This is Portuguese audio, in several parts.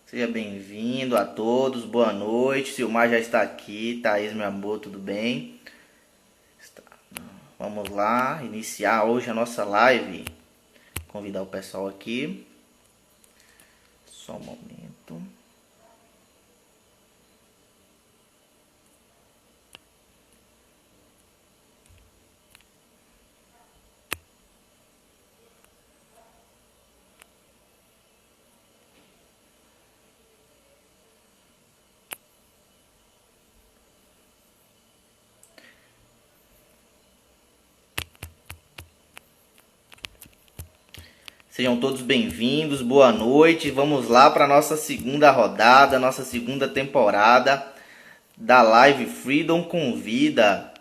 Seja bem-vindo a todos, boa noite. Silmar já está aqui, Thaís, meu amor, tudo bem? Vamos lá, iniciar hoje a nossa live. Convidar o pessoal aqui. Só um momento. Sejam todos bem-vindos, boa noite. Vamos lá para a nossa segunda rodada, nossa segunda temporada da Live Freedom Convida.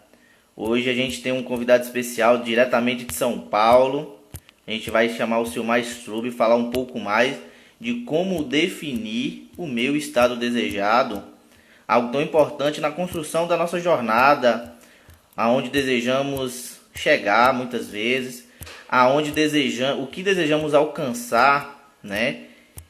Hoje a gente tem um convidado especial diretamente de São Paulo. A gente vai chamar o Silmar Strub e falar um pouco mais de como definir o meu estado desejado, algo tão importante na construção da nossa jornada, aonde desejamos chegar muitas vezes, aonde desejamos, o que desejamos alcançar, né?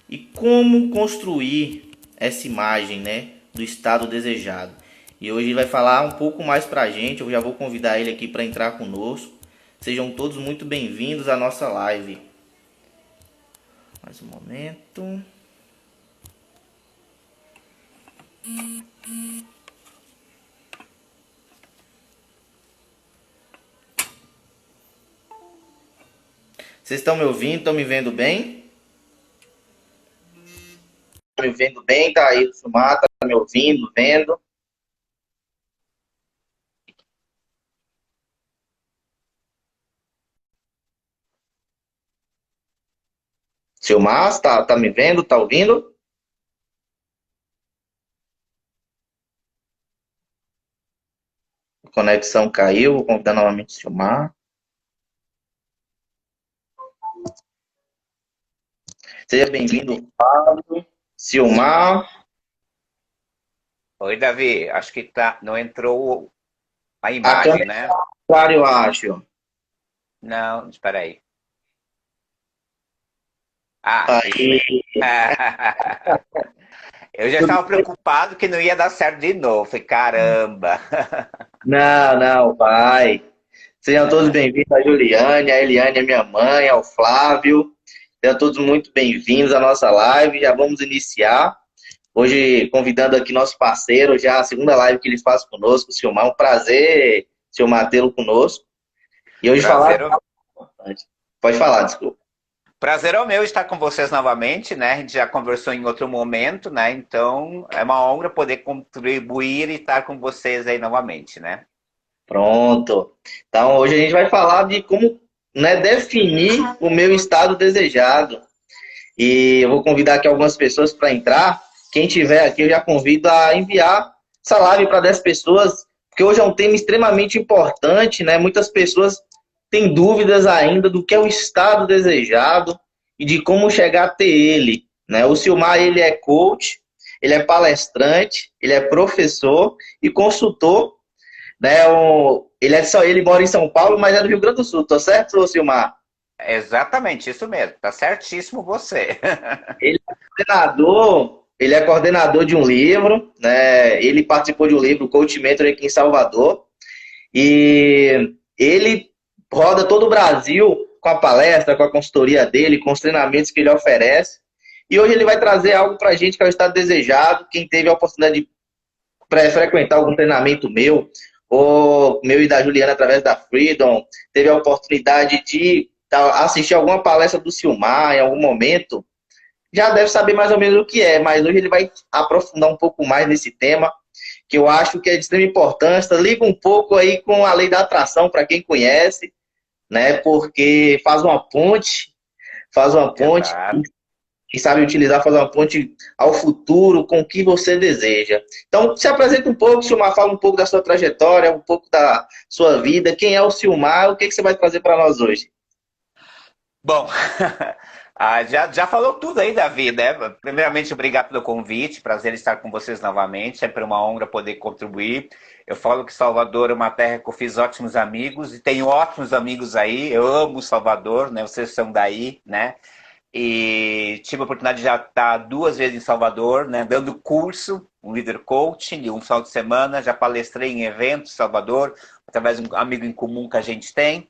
E como construir essa imagem, né, do estado desejado. E hoje ele vai falar um pouco mais pra gente. Eu já vou convidar ele aqui para entrar conosco. Sejam todos muito bem-vindos à nossa live. Mais um momento. Vocês estão me ouvindo? Estão me vendo bem? Estão me vendo bem? Tá aí o Sumata, tá me ouvindo, vendo? Seu Márcio, tá me vendo? Tá ouvindo? A conexão caiu, vou convidar novamente o Silmar. Seja bem-vindo, Fábio. Silmar. Oi, Davi. Acho que não entrou a A imagem, câmera né? claro, eu acho. Não, espera aí. Ah, isso Aí, mesmo. Eu já estava preocupado que não ia dar certo de novo. Falei, caramba. não, vai. Sejam todos bem-vindos a Juliane, a Eliane é minha mãe, ao Flávio. Sejam todos muito bem-vindos à nossa live. Já vamos iniciar. Hoje, convidando aqui nosso parceiro, já a segunda live que ele faz conosco, o Silmar. Um prazer, Silmar, tê-lo conosco. E hoje falar. Prazer, Pode falar, desculpa. prazer é o meu estar com vocês novamente, né? A gente já conversou em outro momento, né? Então é uma honra poder contribuir e estar com vocês aí novamente, né? Pronto. Então, hoje a gente vai falar de como, né, definir o meu estado desejado. E eu vou convidar aqui algumas pessoas para entrar. Quem tiver aqui, eu já convido a enviar essa live para 10 pessoas, porque hoje é um tema extremamente importante, né? Muitas pessoas têm dúvidas ainda do que é o estado desejado e de como chegar a ter ele, né? O Silmar, ele é coach, ele é palestrante, ele é professor e consultor, né? Ele mora em São Paulo, mas é do Rio Grande do Sul, tá certo, Silmar? É exatamente isso mesmo. Tá certíssimo você. Ele é coordenador de um livro, né? Ele participou de um livro, Coach Mentor, aqui em Salvador. E ele roda todo o Brasil com a palestra, com a consultoria dele, com os treinamentos que ele oferece. E hoje ele vai trazer algo para a gente que é o estado desejado. Quem teve a oportunidade de frequentar algum treinamento meu, ou meu e da Juliana através da Freedom, teve a oportunidade de assistir alguma palestra do Silmar em algum momento, já deve saber mais ou menos o que é, mas hoje ele vai aprofundar um pouco mais nesse tema, que eu acho que é de extrema importância. Liga um pouco aí com a lei da atração, para quem conhece, né? Porque faz uma ponte, Exato. quem sabe utilizar, faz uma ponte ao futuro com o que você deseja. Então, se apresenta um pouco, Silmar, fala um pouco da sua trajetória, um pouco da sua vida, quem é o Silmar, o que você vai trazer para nós hoje? Bom, já falou tudo aí, Davi, né? Primeiramente, obrigado pelo convite, prazer estar com vocês novamente, sempre uma honra poder contribuir. Eu falo que Salvador é uma terra que eu fiz ótimos amigos e tenho ótimos amigos aí, eu amo Salvador, né? Vocês são daí, né? E tive a oportunidade de já estar 2 vezes em Salvador, né, dando curso, um líder coaching de um final de semana. Já palestrei em eventos em Salvador, através de um amigo em comum que a gente tem.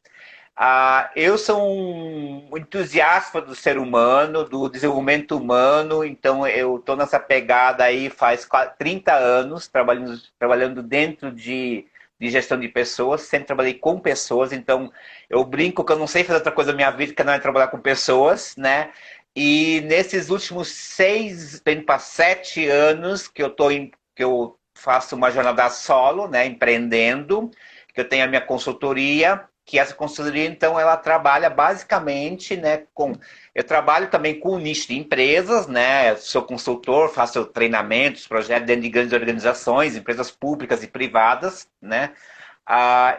Eu sou um entusiasta do ser humano, do desenvolvimento humano, então eu estou nessa pegada aí faz 30 anos, trabalhando dentro de gestão de pessoas, sempre trabalhei com pessoas, então eu brinco que eu não sei fazer outra coisa na minha vida que não é trabalhar com pessoas, né? E nesses últimos 6, indo para 7 anos que eu faço uma jornada solo, né, empreendendo, que eu tenho a minha consultoria, que essa consultoria, então, ela trabalha basicamente, né, eu trabalho também com o nicho de empresas, né, sou consultor, faço treinamentos, projetos dentro de grandes organizações, empresas públicas e privadas, né,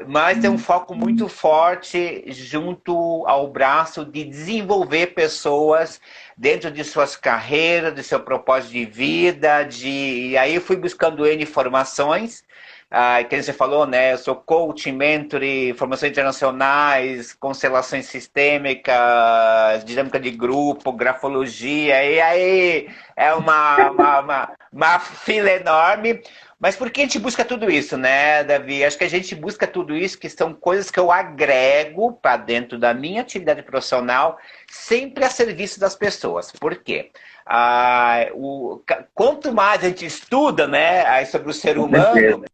mas tem um foco muito forte junto ao braço de desenvolver pessoas dentro de suas carreiras, de seu propósito de vida, e aí eu fui buscando N informações, que você falou, né? Eu sou coach, mentor, formações internacionais, constelações sistêmicas, dinâmica de grupo, grafologia, e aí é uma fila enorme. Mas por que a gente busca tudo isso, né, Davi? Acho que a gente busca tudo isso, que são coisas que eu agrego para dentro da minha atividade profissional, sempre a serviço das pessoas. Por quê? Quanto mais a gente estuda, né, sobre o ser Com certeza. humano,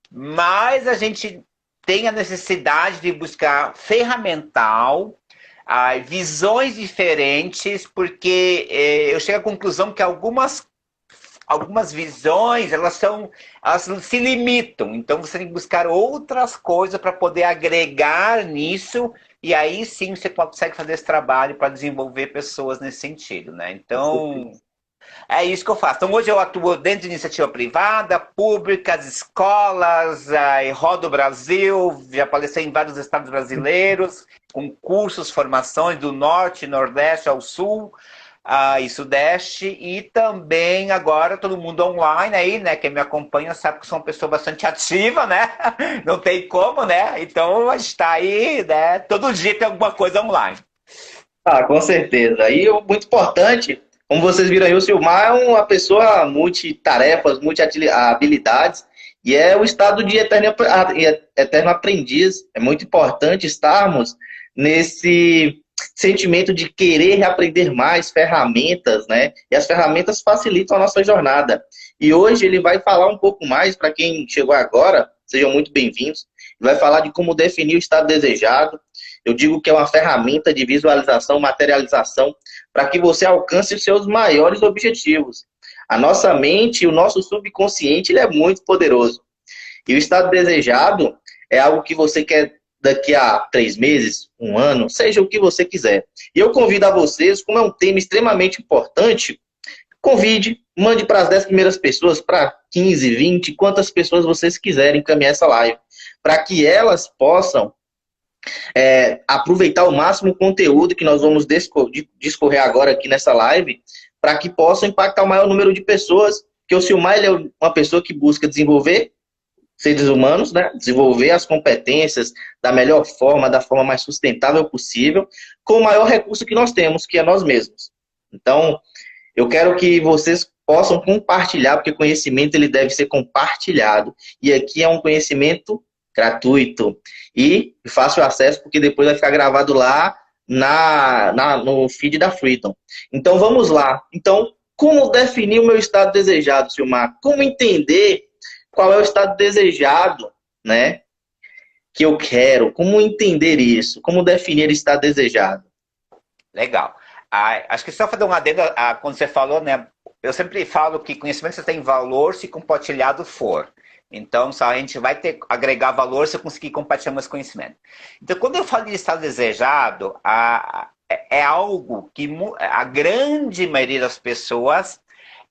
mais a gente tem a necessidade de buscar ferramental, visões diferentes, porque eu chego à conclusão que algumas visões elas se limitam, então você tem que buscar outras coisas para poder agregar nisso, e aí sim você consegue fazer esse trabalho para desenvolver pessoas nesse sentido, né? Com Então certeza. é isso que eu faço. Então, hoje eu atuo dentro de iniciativa privada, públicas, escolas, e rodo o Brasil, já palestrei em vários estados brasileiros, com cursos, formações do norte, nordeste ao sul, e sudeste, e também agora todo mundo online aí, né? Quem me acompanha sabe que sou uma pessoa bastante ativa, né? Não tem como, né? Então a gente está aí, né? Todo dia tem alguma coisa online. Com certeza. E muito importante, como vocês viram aí, o Silmar é uma pessoa multitarefas, multi-habilidades, e é o estado de eterno aprendiz. É muito importante estarmos nesse sentimento de querer aprender mais ferramentas, né? E as ferramentas facilitam a nossa jornada. E hoje ele vai falar um pouco mais, para quem chegou agora, sejam muito bem-vindos, vai falar de como definir o estado desejado. Eu digo que é uma ferramenta de visualização, materialização, para que você alcance os seus maiores objetivos. A nossa mente, o nosso subconsciente, ele é muito poderoso. E o estado desejado é algo que você quer daqui a 3 meses, um ano, seja o que você quiser. E eu convido a vocês, como é um tema extremamente importante, convide, mande para as 10 primeiras pessoas, para 15, 20, quantas pessoas vocês quiserem encaminhar essa live, para que elas possam aproveitar o máximo o conteúdo que nós vamos discorrer agora aqui nessa live, para que possam impactar o maior número de pessoas, que o Silmar ele é uma pessoa que busca desenvolver seres humanos, né? Desenvolver as competências da melhor forma, da forma mais sustentável possível, com o maior recurso que nós temos, que é nós mesmos. Então, eu quero que vocês possam compartilhar, porque conhecimento ele deve ser compartilhado. E aqui é um conhecimento gratuito e fácil acesso, porque depois vai ficar gravado lá no feed da Freedom. Então, vamos lá. Então, como definir o meu estado desejado, Silmar? Como entender qual é o estado desejado, né, que eu quero? Como entender isso? Como definir estado desejado? Legal. Acho que só fazer um adendo quando você falou, né? Eu sempre falo que conhecimento só tem valor se compartilhado for. Então, só a gente vai agregar valor se eu conseguir compartilhar meus conhecimentos. Então, quando eu falo de estado desejado, é algo que a grande maioria das pessoas,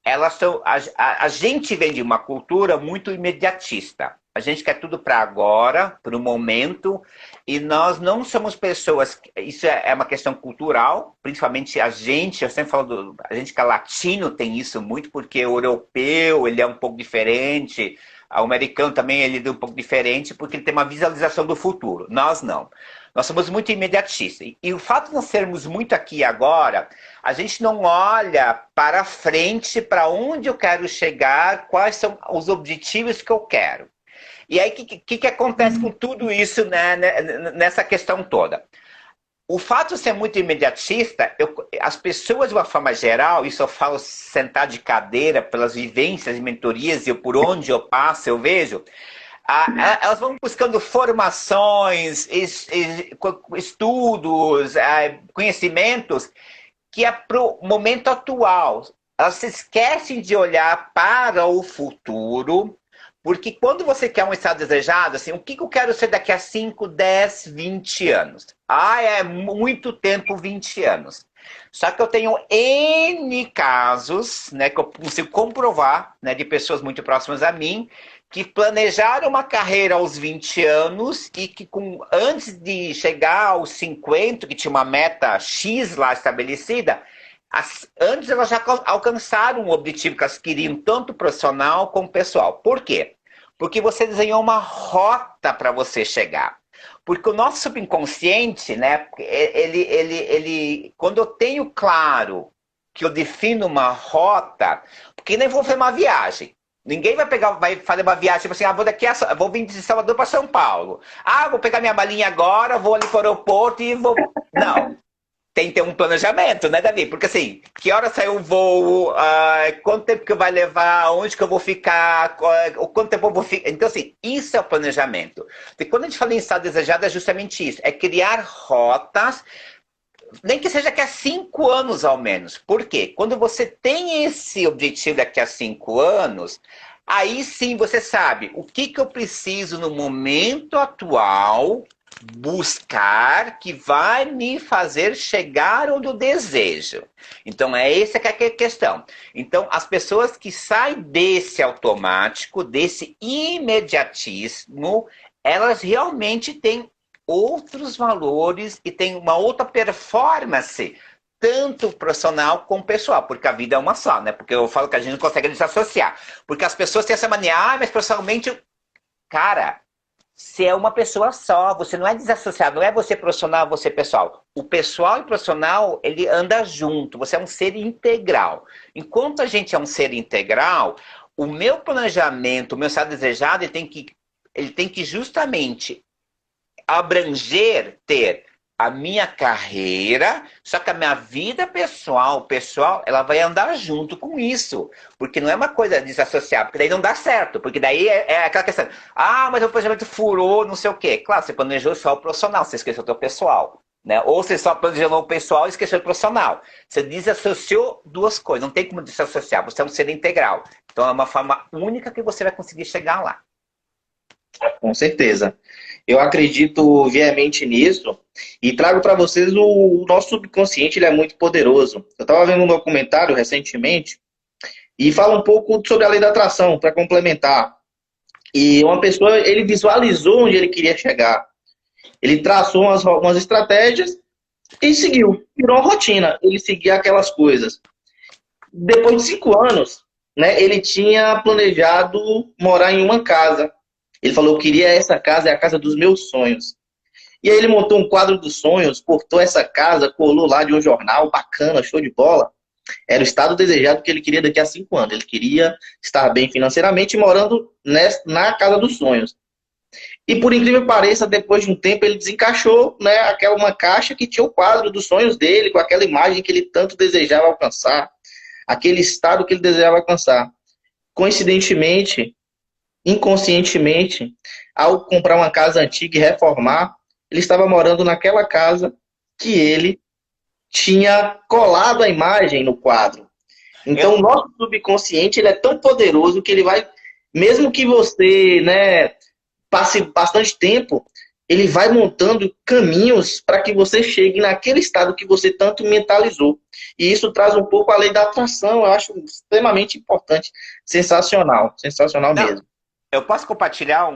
elas são. A gente vem de uma cultura muito imediatista. A gente quer tudo para agora, para o momento, e nós não somos pessoas. Isso é uma questão cultural, principalmente a gente. Eu sempre falo a gente que é latino tem isso muito, porque o europeu ele é um pouco diferente, o americano também ele é um pouco diferente, porque ele tem uma visualização do futuro. Nós não. Nós somos muito imediatistas. E o fato de nós sermos muito aqui e agora, a gente não olha para frente, para onde eu quero chegar, quais são os objetivos que eu quero. E aí, o que acontece com tudo isso, né, nessa questão toda? O fato de ser muito imediatista, as pessoas, de uma forma geral, isso eu falo sentar de cadeira, pelas vivências e mentorias, e por onde eu passo, eu vejo, elas vão buscando formações, estudos, conhecimentos, que é para o momento atual. Elas se esquecem de olhar para o futuro, porque quando você quer um estado desejado, assim, o que eu quero ser daqui a 5, 10, 20 anos? É muito tempo, 20 anos. Só que eu tenho N casos, né, que eu consigo comprovar, né, de pessoas muito próximas a mim, que planejaram uma carreira aos 20 anos e que antes de chegar aos 50, que tinha uma meta X lá estabelecida, antes elas já alcançaram o objetivo que elas queriam, tanto profissional como pessoal. Por quê? Porque você desenhou uma rota para você chegar. Porque o nosso subconsciente, né, quando eu tenho claro que eu defino uma rota, porque nem vou fazer uma viagem. Ninguém vai fazer uma viagem, tipo assim, vou vir de Salvador para São Paulo. Vou pegar minha malinha agora, vou ali para o aeroporto e vou... Não. Tem que ter um planejamento, né, Davi? Porque assim, que hora sai o voo, quanto tempo que vai levar, onde que eu vou ficar, quanto tempo eu vou ficar. Então, assim, isso é o planejamento. E quando a gente fala em estado desejado, é justamente isso. É criar rotas, nem que seja daqui a 5 anos ao menos. Por quê? Quando você tem esse objetivo daqui a 5 anos, aí sim você sabe o que eu preciso no momento atual buscar, que vai me fazer chegar onde eu desejo. Então, essa que é a questão. Então, as pessoas que saem desse automático, desse imediatismo, elas realmente têm outros valores e têm uma outra performance, tanto profissional como pessoal, porque a vida é uma só, né? Porque eu falo que a gente não consegue desassociar. Porque as pessoas têm essa mania, mas profissionalmente, cara, você é uma pessoa só, você não é desassociado, não é você profissional, você pessoal. O pessoal e o profissional, ele anda junto, você é um ser integral. Enquanto a gente é um ser integral, o meu planejamento, o meu estado desejado, ele tem que justamente abranger, ter a minha carreira, só que a minha vida pessoal, ela vai andar junto com isso. Porque não é uma coisa desassociar, porque daí não dá certo. Porque daí é aquela questão, mas o planejamento furou, não sei o quê. Claro, você planejou só o profissional, você esqueceu o teu pessoal. Né? Ou você só planejou o pessoal e esqueceu o profissional. Você desassociou duas coisas, não tem como desassociar, você é um ser integral. Então é uma forma única que você vai conseguir chegar lá. Com certeza. Eu acredito veemente nisso e trago para vocês o nosso subconsciente, ele é muito poderoso. Eu estava vendo um documentário recentemente e fala um pouco sobre a lei da atração, para complementar. E uma pessoa, ele visualizou onde ele queria chegar. Ele traçou umas estratégias e seguiu. Virou uma rotina, ele seguia aquelas coisas. Depois de 5 anos, né, ele tinha planejado morar em uma casa. Ele falou, eu queria essa casa, é a casa dos meus sonhos. E aí ele montou um quadro dos sonhos, cortou essa casa, colou lá de um jornal, bacana, show de bola. Era o estado desejado que ele queria daqui a 5 anos. Ele queria estar bem financeiramente morando na casa dos sonhos. E por incrível que pareça, depois de um tempo ele desencaixou, né, uma caixa que tinha o quadro dos sonhos dele, com aquela imagem que ele tanto desejava alcançar, aquele estado que ele desejava alcançar. Coincidentemente, inconscientemente, ao comprar uma casa antiga e reformar, ele estava morando naquela casa que ele tinha colado a imagem no quadro. Então, o nosso subconsciente ele é tão poderoso que ele vai, mesmo que você, né, passe bastante tempo, ele vai montando caminhos para que você chegue naquele estado que você tanto mentalizou. E isso traz um pouco a lei da atração, eu acho extremamente importante, sensacional, sensacional mesmo. Eu posso compartilhar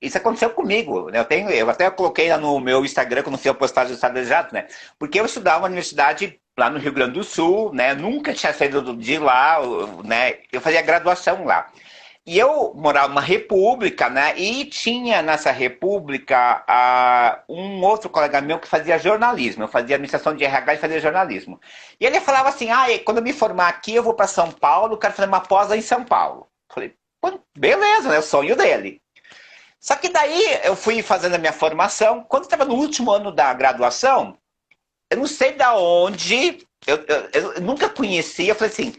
isso aconteceu comigo, né? Eu até coloquei lá no meu Instagram quando fiz a postagem do Estado Desejado, né? Porque eu estudava na universidade lá no Rio Grande do Sul, né? Nunca tinha saído de lá, né? Eu fazia graduação lá. E eu morava numa república, né? E tinha nessa república um outro colega meu que fazia jornalismo. Eu fazia administração de RH e fazia jornalismo. E ele falava assim: quando eu me formar aqui, eu vou para São Paulo, quero fazer uma pós em São Paulo. Eu falei, pô, beleza, né? O sonho dele. Só que daí eu fui fazendo a minha formação. Quando estava no último ano da graduação, eu não sei da onde, eu nunca conhecia. Eu falei assim: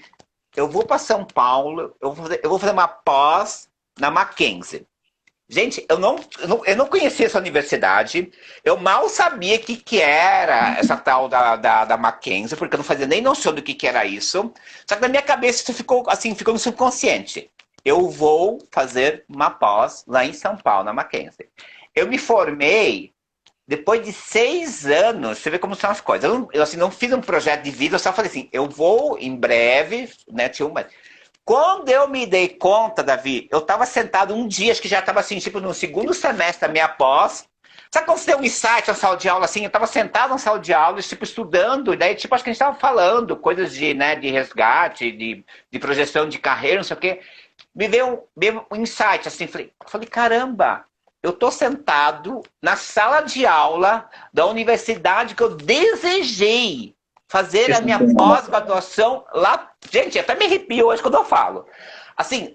eu vou para São Paulo, eu vou fazer uma pós na Mackenzie. Gente, eu não conhecia essa universidade, eu mal sabia o que era essa tal da Mackenzie, porque eu não fazia nem noção do que era isso. Só que na minha cabeça isso ficou assim, ficou no subconsciente. Eu vou fazer uma pós lá em São Paulo, na Mackenzie. Eu me formei depois de 6 anos, você vê como são as coisas. Eu assim, não fiz um projeto de vida, eu só falei assim, eu vou em breve, né, Quando eu me dei conta, Davi, eu estava sentado um dia, acho que já estava assim, tipo, no segundo semestre da minha pós. Sabe quando você tem um insight na sala de aula, assim? Eu estava sentado na sala de aula, tipo, estudando, e daí, tipo, acho que a gente estava falando coisas de, né, de resgate, de projeção de carreira, não sei o quê. Me veio um insight, assim, falei, caramba, eu estou sentado na sala de aula da universidade que eu desejei fazer a minha pós-graduação lá. Gente, até me arrepio hoje quando eu falo. Assim,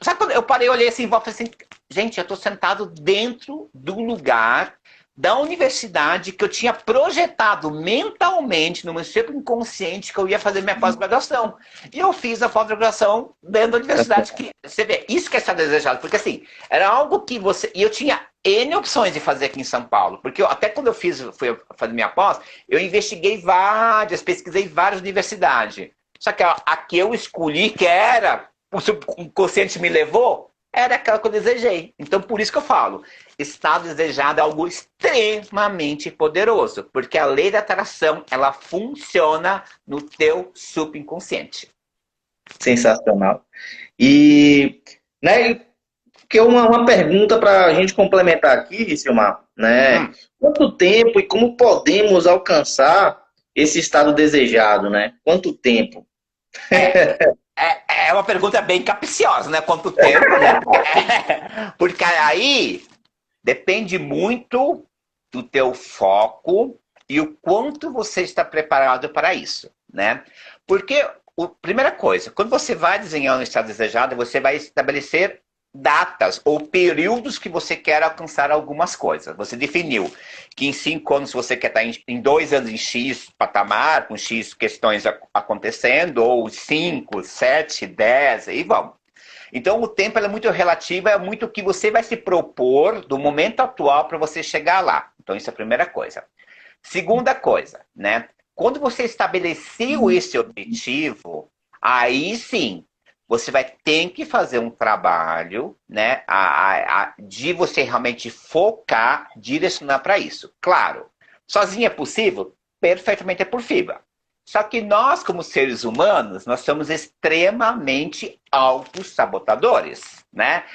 sabe quando eu parei, olhei assim, e falei assim, gente, eu estou sentado dentro do lugar da universidade que eu tinha projetado mentalmente, no meu subconsciente, que eu ia fazer minha pós-graduação. E eu fiz a pós-graduação dentro da universidade que, você vê, isso que é estar desejado, porque assim, era algo que você, e eu tinha N opções de fazer aqui em São Paulo, porque até quando eu fui fazer minha pós, eu investiguei várias, pesquisei várias universidades. Só que a que eu escolhi, que era, o subconsciente me levou, era aquela que eu desejei. Então, por isso que eu falo, estado desejado é algo extremamente poderoso, porque a lei da atração, ela funciona no teu subconsciente. Sensacional. E, né, que uma pergunta para a gente complementar aqui, Silmar, né? Hum, Quanto tempo e como podemos alcançar esse estado desejado, né? Quanto tempo? é, é uma pergunta bem capciosa, né? Quanto tempo, né? Porque aí depende muito do teu foco e o quanto você está preparado para isso, né? Porque, primeira coisa, quando você vai desenhar um estado desejado, você vai estabelecer datas ou períodos que você quer alcançar algumas coisas. Você definiu que em 5 anos você quer estar em 2 anos em X patamar, com X questões acontecendo, ou 5, 7, 10, e vamos. Então, o tempo é muito relativo, é muito o que você vai se propor do momento atual para você chegar lá. Então, isso é a primeira coisa. Segunda coisa, né? Quando você estabeleceu esse objetivo, aí sim, você vai ter que fazer um trabalho, né? De você realmente focar, direcionar para isso. Claro, sozinho é possível? Perfeitamente é possível. Só que nós, como seres humanos, nós somos extremamente autossabotadores, né?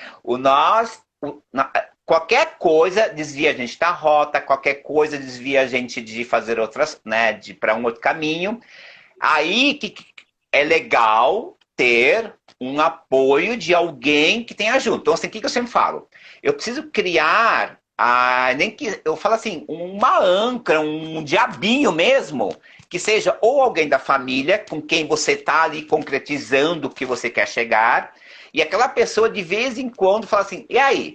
Qualquer coisa desvia a gente da rota, qualquer coisa desvia a gente de fazer outras, né? De para um outro caminho. Aí que é legal ter um apoio de alguém que tenha junto. Então, assim, o que eu sempre falo? Eu preciso criar, nem que eu falo assim, uma âncora, um diabinho mesmo, que seja ou alguém da família com quem você está ali concretizando o que você quer chegar, e aquela pessoa de vez em quando fala assim, e aí?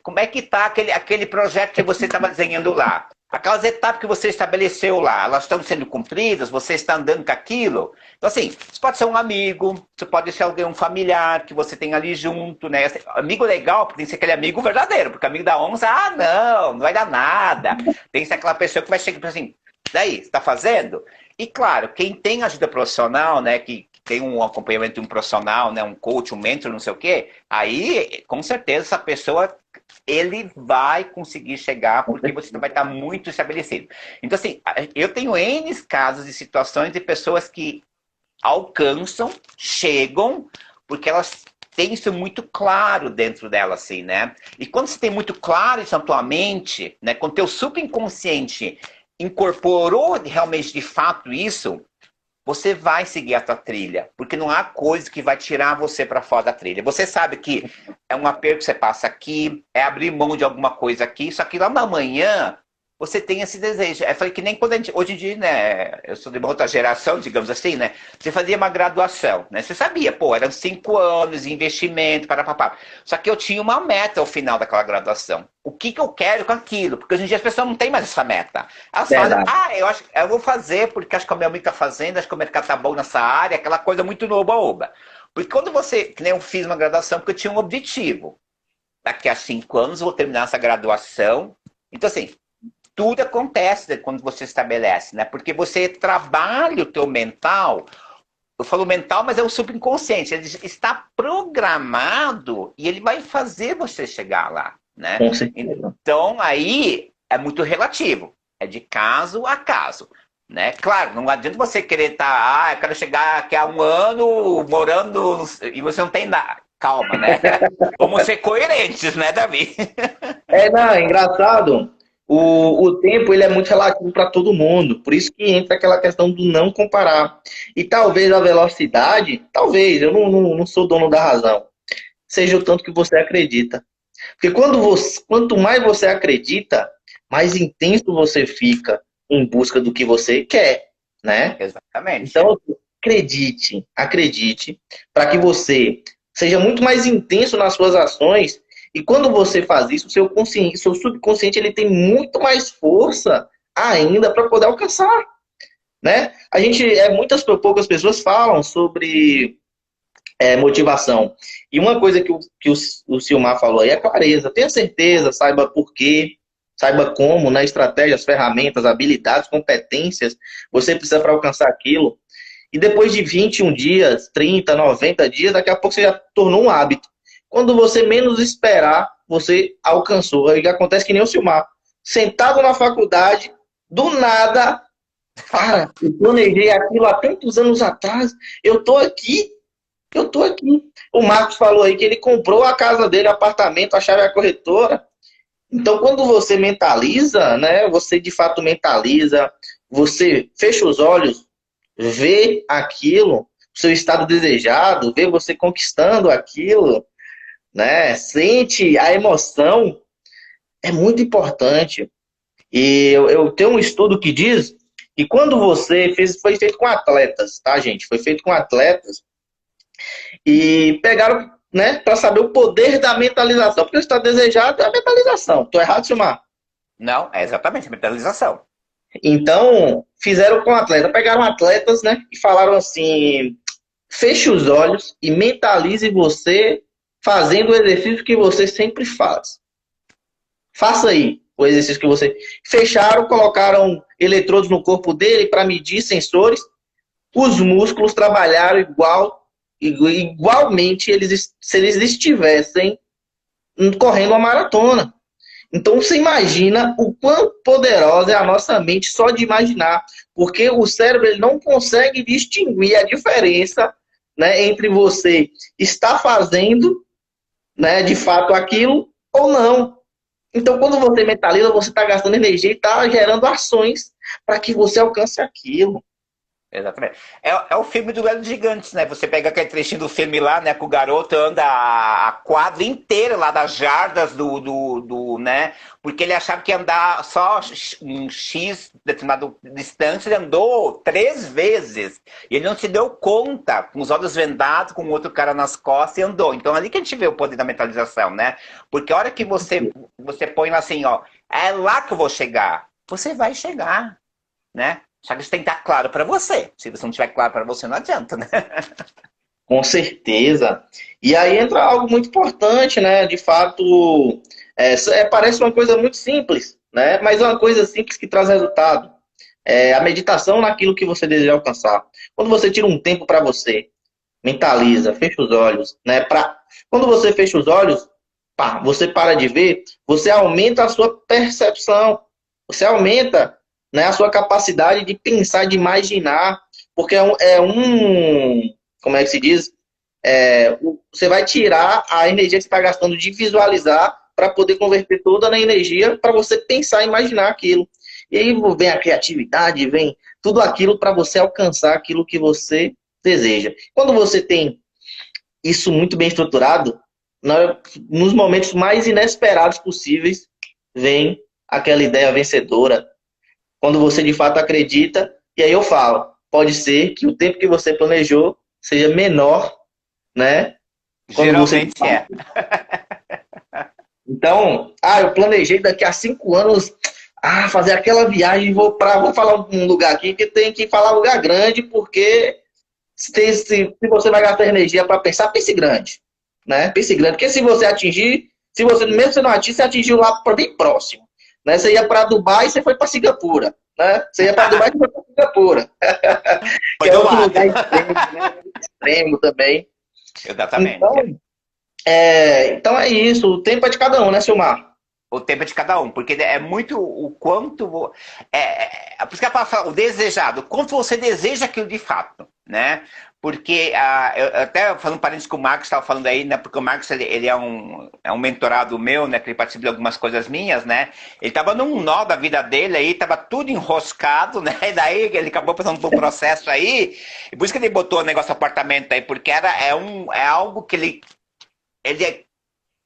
Como é que está aquele projeto que você estava desenhando lá? Aquelas etapas que você estabeleceu lá, elas estão sendo cumpridas? Você está andando com aquilo? Então, assim, isso pode ser um amigo, isso pode ser alguém, um familiar que você tem ali junto, né? Amigo legal tem que ser aquele amigo verdadeiro, porque amigo da onça, não vai dar nada. Tem que ser aquela pessoa que vai chegar assim, daí, você está fazendo? E claro, quem tem ajuda profissional, né, que tem um acompanhamento de um profissional, né, um coach, um mentor, não sei o quê, aí, com certeza, essa pessoa, ele vai conseguir chegar porque você vai estar muito estabelecido. Então, assim, eu tenho N casos de situações de pessoas que alcançam, chegam, porque elas têm isso muito claro dentro dela, assim, né? E quando você tem muito claro isso na tua mente, né, quando o teu subconsciente incorporou realmente de fato isso, você vai seguir a tua trilha, porque não há coisa que vai tirar você para fora da trilha. Você sabe que é um aperto que você passa aqui, é abrir mão de alguma coisa aqui, só que lá na manhã você tem esse desejo. Eu falei que nem quando a gente, hoje em dia, né, eu sou de uma outra geração, digamos assim, né, você fazia uma graduação, né, você sabia, pô, eram 5 anos, investimento, papá. Só que eu tinha uma meta ao final daquela graduação. O que eu quero com aquilo? Porque hoje em dia as pessoas não têm mais essa meta. Elas fazem, Verdade. eu acho eu vou fazer porque acho que a minha mãe está fazendo, acho que o mercado tá bom nessa área, aquela coisa muito no oba-oba. Porque quando você, que nem eu fiz uma graduação, porque eu tinha um objetivo. Daqui a 5 anos eu vou terminar essa graduação. Então, assim, tudo acontece quando você estabelece, né? Porque você trabalha o teu mental, eu falo mental, mas é o subconsciente, ele está programado e ele vai fazer você chegar lá, né? Com certeza. Então, aí é muito relativo, é de caso a caso, né? Claro, não adianta você querer estar, eu quero chegar aqui a 1 ano morando e você não tem nada. Calma, né? Vamos ser coerentes, né, Davi? Não, é engraçado. O tempo ele é muito relativo para todo mundo. Por isso que entra aquela questão do não comparar. E talvez a velocidade, talvez, eu não sou dono da razão, seja o tanto que você acredita. Porque quanto mais você acredita, mais intenso você fica em busca do que você quer, né? Exatamente. Então, acredite, para que você seja muito mais intenso nas suas ações. E quando você faz isso, seu subconsciente ele tem muito mais força ainda para poder alcançar, né? Muitas poucas pessoas falam sobre motivação. E uma coisa que o Silmar falou aí é clareza. Tenha certeza, saiba por quê, saiba como, né? Estratégias, ferramentas, habilidades, competências você precisa para alcançar aquilo. E depois de 21 dias, 30, 90 dias, daqui a pouco você já tornou um hábito. Quando você menos esperar, você alcançou. Aí acontece que nem o Silmar. Sentado na faculdade, do nada, cara, eu planejei aquilo há tantos anos atrás, eu tô aqui, eu tô aqui. O Marcos falou aí que ele comprou a casa dele, o apartamento, a chave é a corretora. Então, quando você mentaliza, né, você de fato mentaliza, você fecha os olhos, vê aquilo, seu estado desejado, vê você conquistando aquilo, né? Sente a emoção, é muito importante. E eu tenho um estudo que diz que quando foi feito com atletas, tá, gente? Foi feito com atletas e pegaram, né, para saber o poder da mentalização. Porque o estado desejado é a mentalização. Tô errado, Silmar? Não, é exatamente a mentalização. Então, fizeram com atletas, pegaram atletas, né, e falaram assim: feche os olhos e mentalize você fazendo o exercício que você sempre faz. Faça aí o exercício que você... Fecharam, colocaram eletrodos no corpo dele para medir sensores. Os músculos trabalharam igualmente se eles estivessem correndo uma maratona. Então você imagina o quão poderosa é a nossa mente só de imaginar, porque o cérebro ele não consegue distinguir a diferença, né, entre você estar fazendo, né, de fato aquilo ou não. Então quando você mentaliza, você está gastando energia e está gerando ações para que você alcance aquilo. Exatamente. É o filme do Duelo de Gigantes, né? Você pega aquele trechinho do filme lá, né? Que o garoto anda a quadra inteira lá das jardas né? Porque ele achava que ia andar só um X determinado distância, ele andou 3 vezes. E ele não se deu conta, com os olhos vendados, com outro cara nas costas e andou. Então ali que a gente vê o poder da mentalização, né? Porque a hora que você põe lá assim, ó, é lá que eu vou chegar. Você vai chegar, né? Só que isso tem que estar claro para você. Se você não tiver claro para você, não adianta, né? Com certeza. E aí entra algo muito importante, né? De fato, parece uma coisa muito simples, né? Mas é uma coisa simples que traz resultado. A meditação naquilo que você deseja alcançar. Quando você tira um tempo para você, mentaliza, fecha os olhos, né? Quando você fecha os olhos, pá, você para de ver, você aumenta a sua percepção, você aumenta, né, a sua capacidade de pensar, de imaginar, porque como é que se diz? Você vai tirar a energia que você está gastando de visualizar para poder converter toda na energia para você pensar e imaginar aquilo. E aí vem a criatividade, vem tudo aquilo para você alcançar aquilo que você deseja. Quando você tem isso muito bem estruturado, nos momentos mais inesperados possíveis, vem aquela ideia vencedora. Quando você de fato acredita, e aí eu falo, pode ser que o tempo que você planejou seja menor, né? Quando você de Geralmente fato... é. Então, eu planejei daqui a 5 anos fazer aquela viagem, vou falar um lugar aqui que tem que falar um lugar grande, porque se você vai gastar energia para pensar, pense grande, né? Pense grande, porque se você atingir, se você mesmo você não atingir, você atingiu lá para bem próximo, né? Você ia para Dubai, você foi para Singapura, né? Você ia para Dubai, você foi para Singapura, Foi que é do outro lado. lugar extremo, né? Extremo também. Exatamente. Então é isso, o tempo é de cada um, né, Silmar? O tempo é de cada um, porque é muito o quanto. Por isso que a palavra fala, o desejado, o quanto você deseja aquilo de fato, né? Porque, eu até falando um parênteses que o Marcos estava falando aí, né? Porque o Marcos ele é um mentorado meu, né? Que ele participa de algumas coisas minhas, né? Ele estava num nó da vida dele aí, estava tudo enroscado, né? E daí ele acabou passando por um processo aí, e por isso que ele botou o negócio do apartamento aí, porque é algo que ele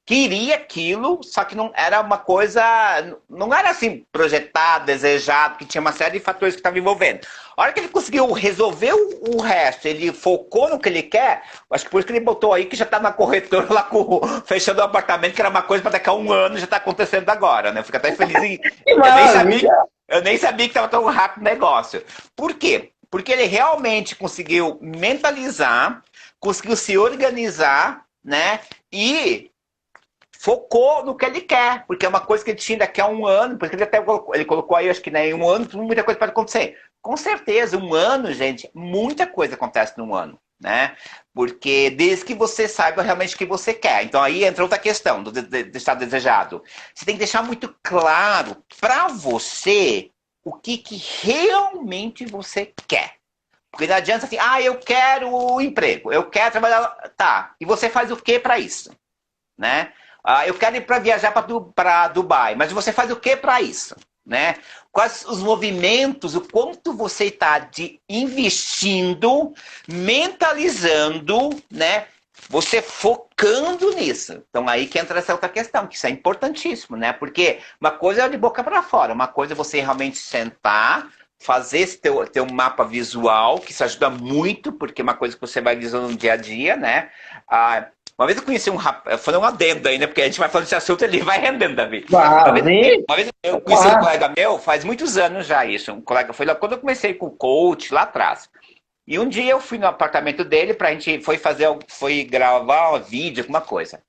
queria aquilo, só que não era uma coisa, não era assim projetado, desejado, que tinha uma série de fatores que estavam envolvendo. A hora que ele conseguiu resolver o resto, ele focou no que ele quer, acho que por isso que ele botou aí que já está na corretora lá fechando o apartamento, que era uma coisa para daqui a 1 ano já está acontecendo agora, né? Eu fico até feliz em. Que Eu nem sabia, maravilha! eu nem sabia que estava tão rápido o negócio. Por quê? Porque ele realmente conseguiu mentalizar, conseguiu se organizar, né? E focou no que ele quer, porque é uma coisa que ele tinha daqui a 1 ano, porque ele colocou aí, acho que né, em 1 ano, muita coisa pode acontecer. Com certeza, 1 ano, gente, muita coisa acontece num ano, né? Porque desde que você saiba realmente o que você quer. Então aí entra outra questão do estado desejado. Você tem que deixar muito claro para você o que realmente você quer. Porque não adianta assim, eu quero o emprego, eu quero trabalhar. Tá, e você faz o que para isso? Né? Eu quero ir para viajar para Dubai, mas você faz o que para isso? Né? Quais os movimentos, o quanto você está investindo, mentalizando, né? Você focando nisso. Então aí que entra essa outra questão, que isso é importantíssimo, né? Porque uma coisa é de boca para fora, uma coisa é você realmente sentar, fazer esse teu mapa visual, que isso ajuda muito, porque é uma coisa que você vai visualizando no dia a dia, né? Uma vez eu conheci um rapaz, falei um adendo aí, né? Porque a gente vai falando desse assunto, ele vai rendendo, Davi. Vem, Uma vez eu vamos conheci um lá. colega meu, faz muitos anos já isso. Um colega foi lá quando eu comecei com o coach lá atrás. E um dia eu fui no apartamento dele pra gente foi gravar um vídeo, alguma coisa.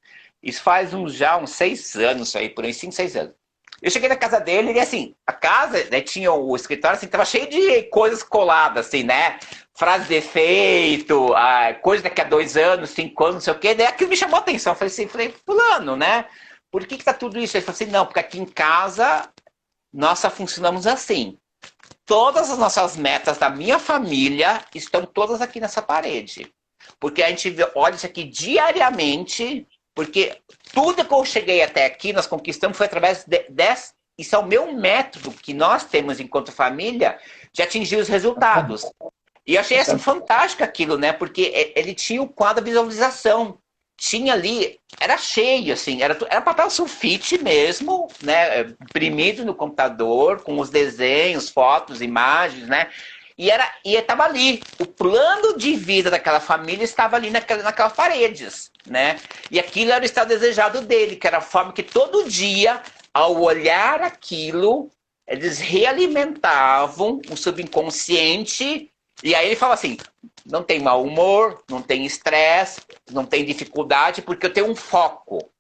Isso faz uns 6 anos aí, por aí, 5, 6 anos. Eu cheguei na casa dele e assim, a casa, né, tinha o escritório assim, tava cheio de coisas coladas, assim, né? Frase de efeito, coisa daqui a 2 anos, 5 anos, não sei o quê. Daí aquilo me chamou a atenção. Eu falei, fulano, né? Por que tá tudo isso? Ele falou assim, não, porque aqui em casa nós só funcionamos assim. Todas as nossas metas da minha família estão todas aqui nessa parede. Porque a gente olha isso aqui diariamente, porque tudo que eu cheguei até aqui, nós conquistamos, foi através desse. Isso é o meu método que nós temos enquanto família de atingir os resultados. E eu achei assim fantástico aquilo, né? Porque ele tinha o quadro de visualização. Tinha ali, era cheio, assim, era papel sulfite mesmo, né? Imprimido no computador, com os desenhos, fotos, imagens, né? E estava ali. O plano de vida daquela família estava ali naquelas paredes, né? E aquilo era o estado desejado dele, que era a forma que todo dia, ao olhar aquilo, eles realimentavam o subconsciente. E aí ele fala assim, não tem mau humor, não tem estresse, não tem dificuldade, porque eu tenho um foco.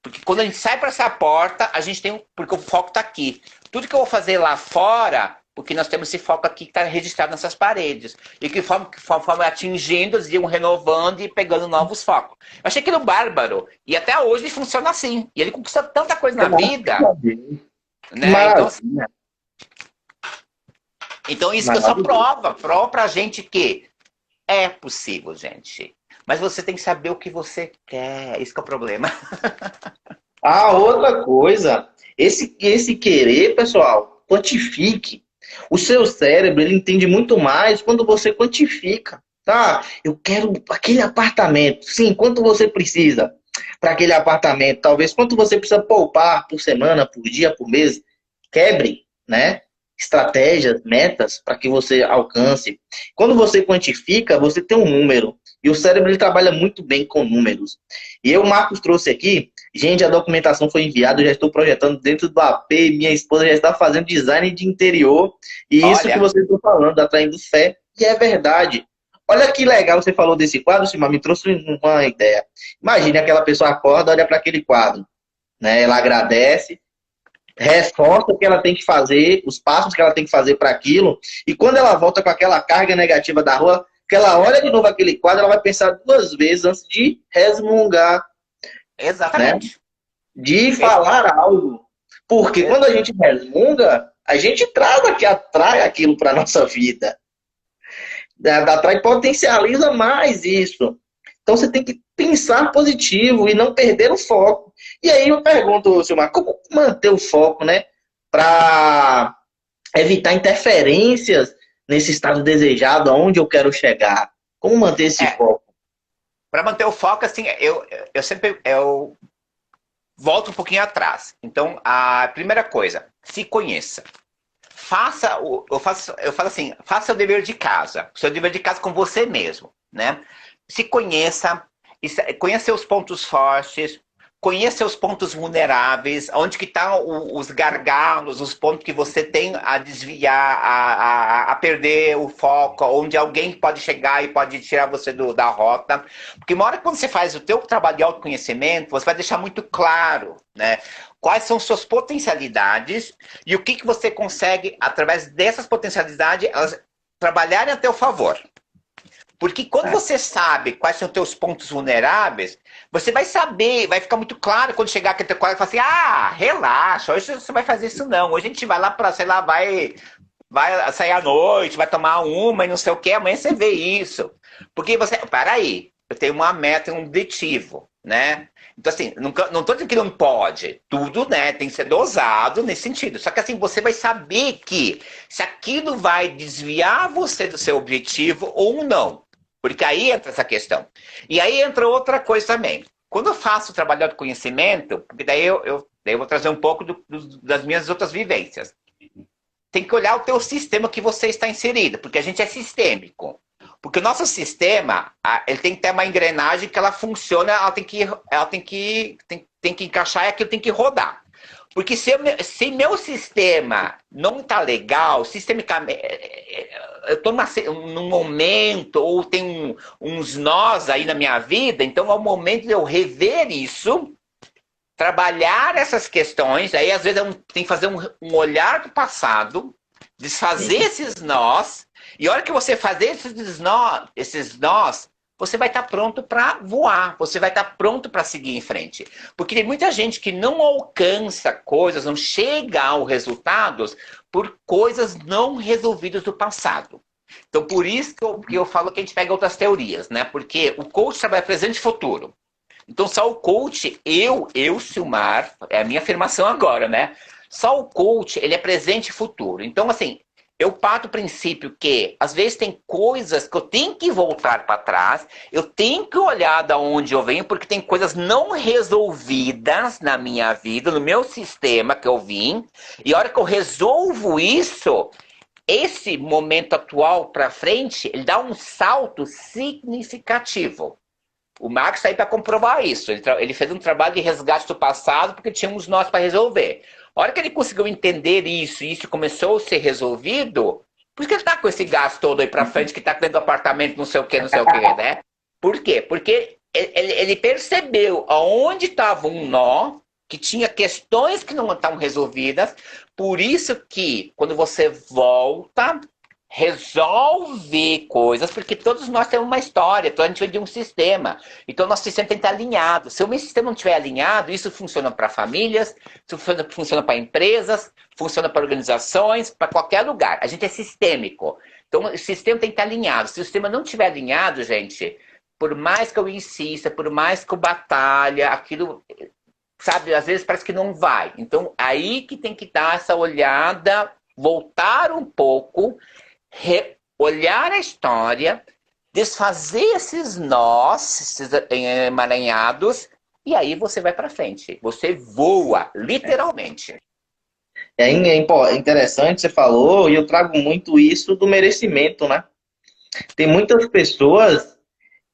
Porque quando a gente sai para essa porta, a gente tem porque o foco está aqui. Tudo que eu vou fazer lá fora, porque nós temos esse foco aqui que está registrado nessas paredes. E que conforme atingindo, eles iam renovando e pegando novos focos. Eu achei aquilo bárbaro. E até hoje ele funciona assim. E ele conquista tanta coisa na vida. Que Né? maravilha. Então isso que eu só prova pra gente que é possível, gente. Mas você tem que saber o que você quer. Esse que é o problema. Outra coisa, esse querer, pessoal, quantifique. O seu cérebro, ele entende muito mais quando você quantifica. Tá? Eu quero aquele apartamento. Sim, quanto você precisa para aquele apartamento? Talvez quanto você precisa poupar por semana, por dia, por mês? Quebre, né? Estratégias, metas para que você alcance. Quando você quantifica, você tem um número. E o cérebro ele trabalha muito bem com números. E eu, o Marcos trouxe aqui, gente, a documentação foi enviada, eu já estou projetando dentro do AP, minha esposa já está fazendo design de interior. E isso que Olha, vocês estão falando, atraindo fé, e é verdade. Olha que legal você falou desse quadro, Silmar, me trouxe uma ideia. Imagine aquela pessoa acorda, olha para aquele quadro, né? Ela agradece, reforça o que ela tem que fazer, os passos que ela tem que fazer para aquilo, e quando ela volta com aquela carga negativa da rua, que ela olha de novo aquele quadro, ela vai pensar duas vezes antes de resmungar, né? exatamente. De falar algo. Porque quando a gente resmunga, a gente atrai aquilo para nossa vida. Atrai potencializa mais isso. Então você tem que pensar positivo e não perder o foco. E aí eu pergunto, Silmar, como manter o foco, né? Para evitar interferências nesse estado desejado, aonde eu quero chegar? Como manter esse É, foco? para manter o foco, assim, eu sempre eu volto um pouquinho atrás. Então, a primeira coisa, se conheça. Eu falo assim, faça o dever de casa. O seu dever de casa com você mesmo, né? Se conheça, conheça seus pontos fortes, conheça seus pontos vulneráveis, onde que estão os gargalos, os pontos que você tem a desviar, a perder o foco, onde alguém pode chegar e pode tirar você da rota. Porque uma hora que você faz o teu trabalho de autoconhecimento, você vai deixar muito claro, né? Quais são suas potencialidades e o que você consegue, através dessas potencialidades, elas trabalharem a teu favor. Porque quando você sabe quais são os teus pontos vulneráveis, você vai saber, vai ficar muito claro quando chegar aquele teu colega e falar assim, ah, relaxa, hoje você vai fazer isso não. Hoje a gente vai lá para, sei lá, vai sair à noite, vai tomar uma e não sei o que, amanhã você vê isso. Porque você, para aí, eu tenho uma meta, um objetivo, né? Então, assim, não estou dizendo que não pode. Tudo, né, tem que ser dosado nesse sentido. Só que, assim, você vai saber que se aquilo vai desviar você do seu objetivo ou não. Porque aí entra essa questão. E aí entra outra coisa também. Quando eu faço o trabalho de conhecimento, porque daí eu vou trazer um pouco das minhas outras vivências. Tem que olhar o teu sistema que você está inserido, porque a gente é sistêmico. Porque o nosso sistema, ele tem que ter uma engrenagem que ela funciona, ela tem que encaixar e aquilo tem que rodar. Porque se meu sistema não está legal, sistemicamente, eu estou num momento, ou tem uns nós aí na minha vida, então é o momento de eu rever isso, trabalhar essas questões, aí às vezes tem que fazer um olhar do passado, desfazer esses nós, e a hora que você fazer esses nós, você vai estar pronto para voar, você vai estar pronto para seguir em frente. Porque tem muita gente que não alcança coisas, não chega aos resultados por coisas não resolvidas do passado. Então, por isso que eu falo que a gente pega outras teorias, né? Porque o coach trabalha presente e futuro. Então, só o coach, Silmar, é a minha afirmação agora, né? Só o coach, ele é presente e futuro. Então, assim, eu parto do princípio que, às vezes, tem coisas que eu tenho que voltar para trás, eu tenho que olhar de onde eu venho, porque tem coisas não resolvidas na minha vida, no meu sistema que eu vim, e a hora que eu resolvo isso, esse momento atual para frente, ele dá um salto significativo. O Marx está aí para comprovar isso. Ele fez um trabalho de resgate do passado porque tínhamos nós para resolver. A hora que ele conseguiu entender isso e isso começou a ser resolvido, por que ele está com esse gasto todo aí para frente, que está dentro do apartamento, não sei o que, né? Por quê? Porque ele percebeu aonde estava um nó, que tinha questões que não estavam resolvidas, por isso que quando você volta, resolve coisas, porque todos nós temos uma história, então a gente vem de um sistema. Então nosso sistema tem que estar alinhado. Se o meu sistema não estiver alinhado, isso funciona para famílias, isso funciona para empresas, funciona para organizações, para qualquer lugar. A gente é sistêmico. Então o sistema tem que estar alinhado. Se o sistema não estiver alinhado, gente, por mais que eu insista, por mais que eu batalha, aquilo, sabe, às vezes parece que não vai. Então aí que tem que dar essa olhada voltar um pouco, olhar a história, desfazer esses nós, esses emaranhados, e aí você vai para frente. Você voa, literalmente. Interessante, você falou, e eu trago muito isso do merecimento, né? Tem muitas pessoas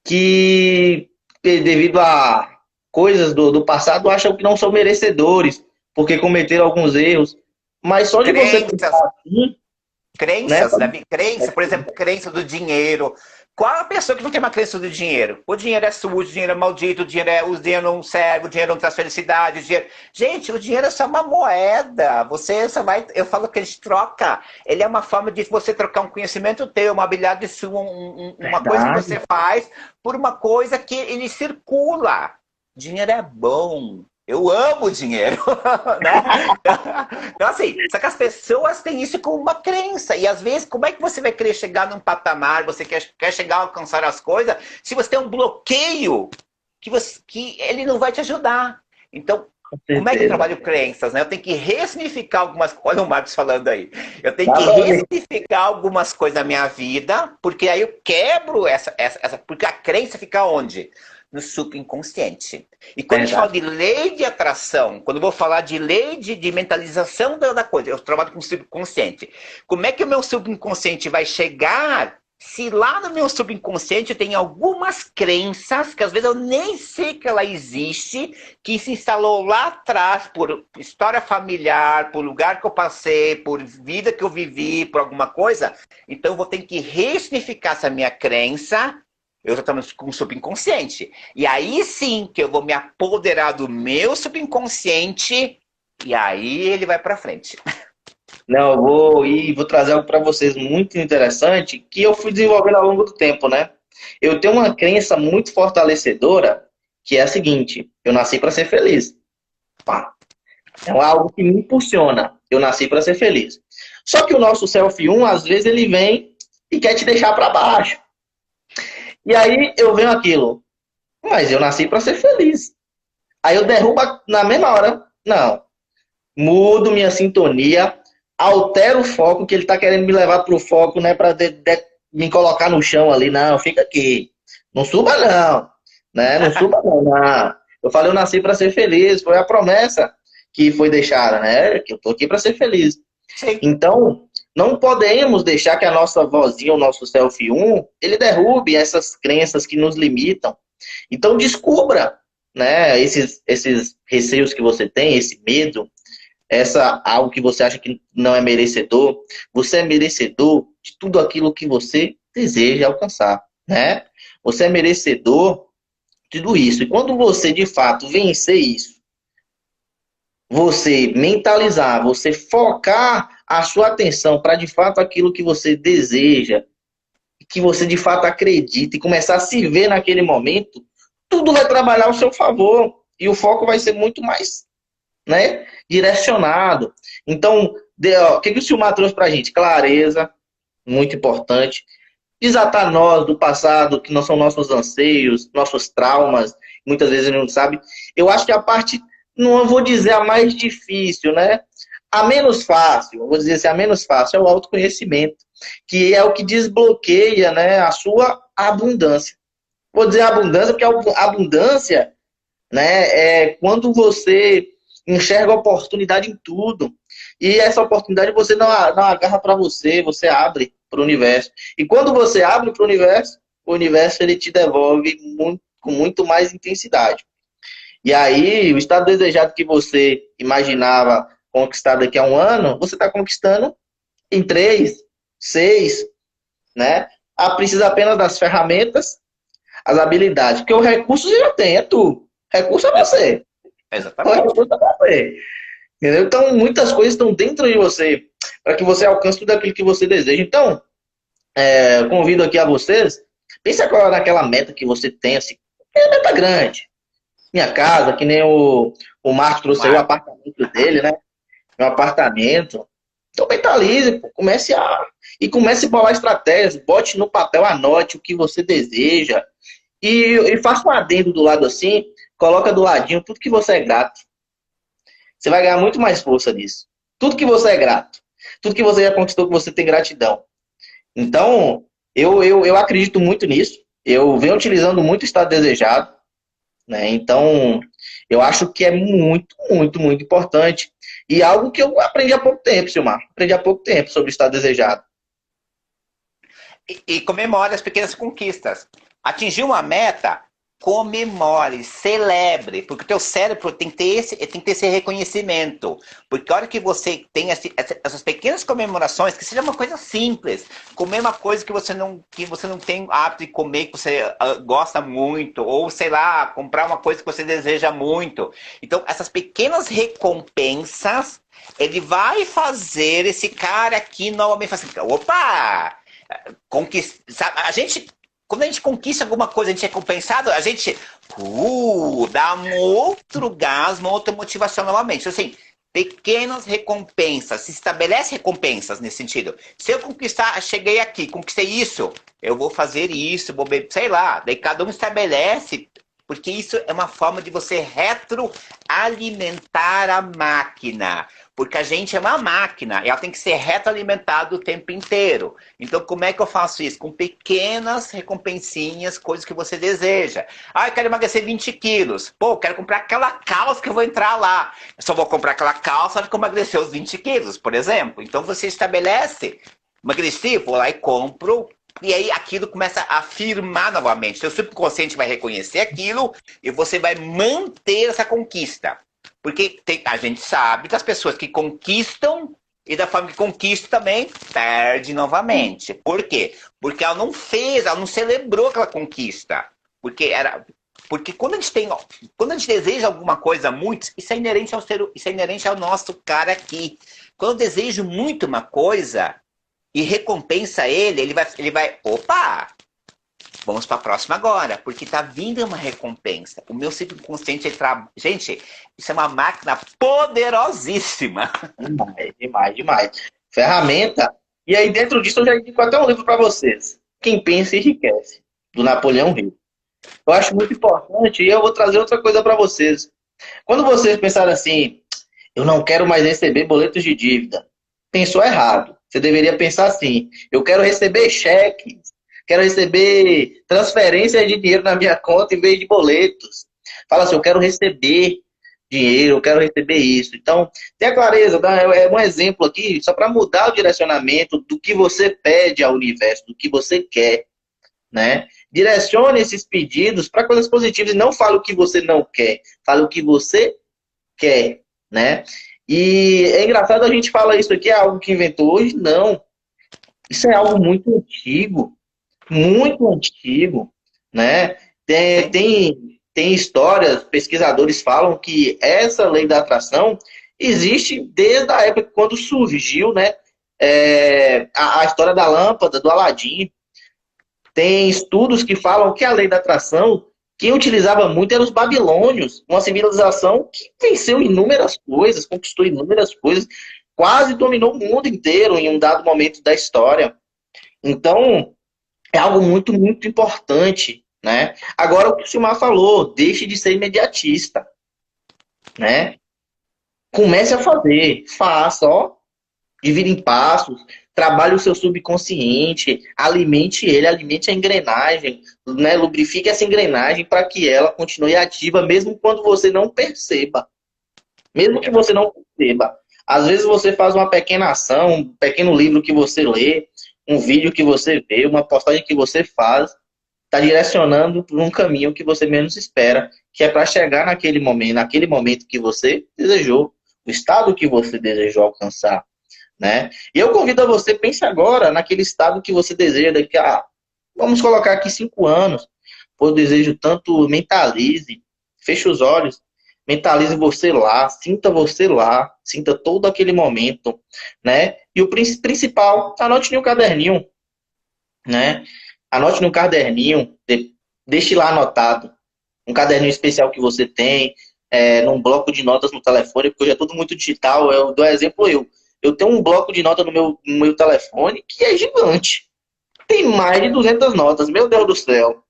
que, devido a coisas do passado, acham que não são merecedores, porque cometeram alguns erros. Mas só de você Crenças, pensar assim, né? crenças, Davi, crença, por exemplo, crença do dinheiro. Qual a pessoa que não tem uma crença do dinheiro? O dinheiro é sujo, o dinheiro é maldito, o dinheiro não serve, o dinheiro não traz felicidade. Gente, o dinheiro é só uma moeda. Você só vai. Eu falo que a gente troca. Ele é uma forma de você trocar um conhecimento teu, uma habilidade sua, uma coisa que Verdade. você faz por uma coisa que ele circula. Dinheiro é bom. Eu amo dinheiro, né? Então, assim, só que as pessoas têm isso como uma crença. E às vezes, como é que você vai querer chegar num patamar, você quer chegar a alcançar as coisas, se você tem um bloqueio que ele não vai te ajudar. Então, Com como é que eu certeza. trabalho crenças, né? Eu tenho que ressignificar algumas coisas. Olha o Marcos falando aí. Eu tenho que Valeu. ressignificar algumas coisas da minha vida, porque aí eu quebro porque a crença fica onde? No subconsciente. E quando a gente fala Verdade. de lei de atração, quando eu vou falar de lei de mentalização da coisa, eu trabalho com o subconsciente. Como é que o meu subconsciente vai chegar se lá no meu subconsciente tem algumas crenças que às vezes eu nem sei que ela existe, que se instalou lá atrás por história familiar, por lugar que eu passei, por vida que eu vivi, por alguma coisa. Então eu vou ter que ressignificar essa minha crença. Eu estou trabalhando com o subconsciente. E aí sim que eu vou me apoderar do meu subconsciente e aí ele vai para frente. Não, vou trazer algo para vocês muito interessante que eu fui desenvolvendo ao longo do tempo, né? Eu tenho uma crença muito fortalecedora que é a seguinte: eu nasci para ser feliz. Pá. É algo que me impulsiona. Eu nasci para ser feliz. Só que o nosso self 1, às vezes, ele vem e quer te deixar para baixo. E aí eu venho aquilo, mas eu nasci para ser feliz. Aí eu derrubo na mesma hora. Não, mudo minha sintonia, altero o foco, que ele está querendo me levar para o foco, né, para me colocar no chão ali. Não, fica aqui. Não suba não, né? Não suba não. Não. Eu falei, eu nasci para ser feliz, foi a promessa que foi deixada, né? Que eu tô aqui para ser feliz. Sim. Então, não podemos deixar que a nossa vozinha, o nosso self 1, ele derrube essas crenças que nos limitam. Então, descubra, né, esses receios que você tem, esse medo, algo que você acha que não é merecedor. Você é merecedor de tudo aquilo que você deseja alcançar, né? Você é merecedor de tudo isso. E quando você, de fato, vencer isso, você mentalizar, você focar a sua atenção para, de fato, aquilo que você deseja, que você, de fato, acredita e começar a se ver naquele momento, tudo vai trabalhar ao seu favor. E o foco vai ser muito mais, né, direcionado. Então, o que o Silmar trouxe para a gente? Clareza, muito importante. Desatar nós do passado, que não são nossos anseios, nossos traumas, muitas vezes a gente não sabe. Eu acho que a parte, não vou dizer a mais difícil, né? A menos fácil, vou dizer assim, a menos fácil é o autoconhecimento, que é o que desbloqueia, né, a sua abundância. Vou dizer abundância, porque a abundância, né, é quando você enxerga oportunidade em tudo. E essa oportunidade você não agarra para você, você abre para o universo. E quando você abre para o universo ele te devolve com muito mais intensidade. E aí, o estado desejado que você imaginava conquistar daqui a um ano, você está conquistando em 3, 6, né? Precisa apenas das ferramentas, as habilidades. Porque o recurso você já tem, é tu. Recurso é você. O Exatamente. recurso é você. Entendeu? Então, muitas coisas estão dentro de você para que você alcance tudo aquilo que você deseja. Então, eu convido aqui a vocês, pense agora naquela meta que você tem, assim, é meta grande. Minha casa, que nem o Marcos trouxe aí o Marco. apartamento dele, né? Meu apartamento. Então, mentalize, pô, comece a bolar estratégias, bote no papel, anote o que você deseja e faça um adendo do lado assim, coloca do ladinho tudo que você é grato. Você vai ganhar muito mais força nisso. Tudo que você é grato. tudo que você já conquistou, que você tem gratidão. Então, eu acredito muito nisso. Eu venho utilizando muito o estado desejado, né? Então, eu acho que é muito, muito, muito importante. E algo que eu aprendi há pouco tempo, Silmar. Aprendi há pouco tempo sobre o estado desejado. E comemore as pequenas conquistas. Atingir uma meta, comemore, celebre, porque o teu cérebro tem que ter esse reconhecimento. Porque a hora que você tem essas pequenas comemorações, que seja uma coisa simples, comer uma coisa que você não tem hábito de comer, que você gosta muito, ou sei lá, comprar uma coisa que você deseja muito. Então, essas pequenas recompensas, ele vai fazer esse cara aqui novamente fazer, opa! Conquista, quando a gente conquista alguma coisa, a gente é compensado, a gente dá um outro gás, uma outra motivação novamente. Então, assim, pequenas recompensas, se estabelece recompensas nesse sentido. Se eu conquistar, cheguei aqui, conquistei isso, eu vou fazer isso, vou beber, sei lá. Daí cada um estabelece, porque isso é uma forma de você retroalimentar a máquina. Porque a gente é uma máquina, ela tem que ser retroalimentada o tempo inteiro. Então, como é que eu faço isso? Com pequenas recompensinhas, coisas que você deseja. Ah, eu quero emagrecer 20 quilos. Pô, eu quero comprar aquela calça que eu vou entrar lá. Eu só vou comprar aquela calça que eu emagrecer os 20 quilos, por exemplo. Então, você estabelece, emagreci, vou lá e compro. E aí aquilo começa a afirmar novamente. Seu subconsciente vai reconhecer aquilo e você vai manter essa conquista. Porque a gente sabe que as pessoas que conquistam e da forma que conquista também perde novamente. Por quê? Porque ela não fez, ela não celebrou aquela conquista. Porque quando a gente deseja alguma coisa muito, isso é inerente isso é inerente ao nosso cara aqui. Quando eu desejo muito uma coisa e recompensa opa, vamos para a próxima agora, porque tá vindo uma recompensa. O meu subconsciente, gente, isso é uma máquina poderosíssima. Demais, demais, demais. Ferramenta. E aí, dentro disso, eu já indico até um livro para vocês. Quem Pensa Enriquece, do Napoleão Hill. Eu acho muito importante e eu vou trazer outra coisa para vocês. Quando vocês pensarem assim, eu não quero mais receber boletos de dívida, pensou errado. Você deveria pensar assim, eu quero receber cheques, quero receber transferências de dinheiro na minha conta em vez de boletos. Fala assim, eu quero receber dinheiro, eu quero receber isso. Então, tenha clareza, é um exemplo aqui, só para mudar o direcionamento do que você pede ao universo, do que você quer, né? Direcione esses pedidos para coisas positivas e não fale o que você não quer, fale o que você quer, né? E é engraçado a gente falar isso aqui, é algo que inventou hoje? Não. Isso é algo muito antigo, né? Tem histórias, pesquisadores falam que essa lei da atração existe desde a época quando surgiu, né? A história da lâmpada, do Aladim. Tem estudos que falam que a lei da atração, quem utilizava muito eram os babilônios, uma civilização que venceu inúmeras coisas, conquistou inúmeras coisas, quase dominou o mundo inteiro em um dado momento da história. Então, é algo muito, muito importante, né? Agora, o que o Silmar falou, deixe de ser imediatista, né? Comece a fazer, faça, ó, divida em passos, trabalhe o seu subconsciente, alimente a engrenagem, né? Lubrifique essa engrenagem para que ela continue ativa, mesmo quando você não perceba. Mesmo que você não perceba. Às vezes você faz uma pequena ação, um pequeno livro que você lê, um vídeo que você vê, uma postagem que você faz, está direcionando para um caminho que você menos espera, que é para chegar naquele momento que você desejou, o estado que você desejou alcançar, né? E eu convido a você, pense agora naquele estado que você deseja daqui a, vamos colocar aqui 5 anos, por desejo tanto, mentalize, feche os olhos, mentalize você lá, sinta todo aquele momento, né? E o principal, anote em um caderninho, né? Anote no caderninho, deixe lá anotado, um caderninho especial que você tem, num bloco de notas no telefone, porque hoje é tudo muito digital. Eu dou exemplo eu tenho um bloco de notas no meu telefone que é gigante. Tem mais de 200 notas, meu Deus do céu.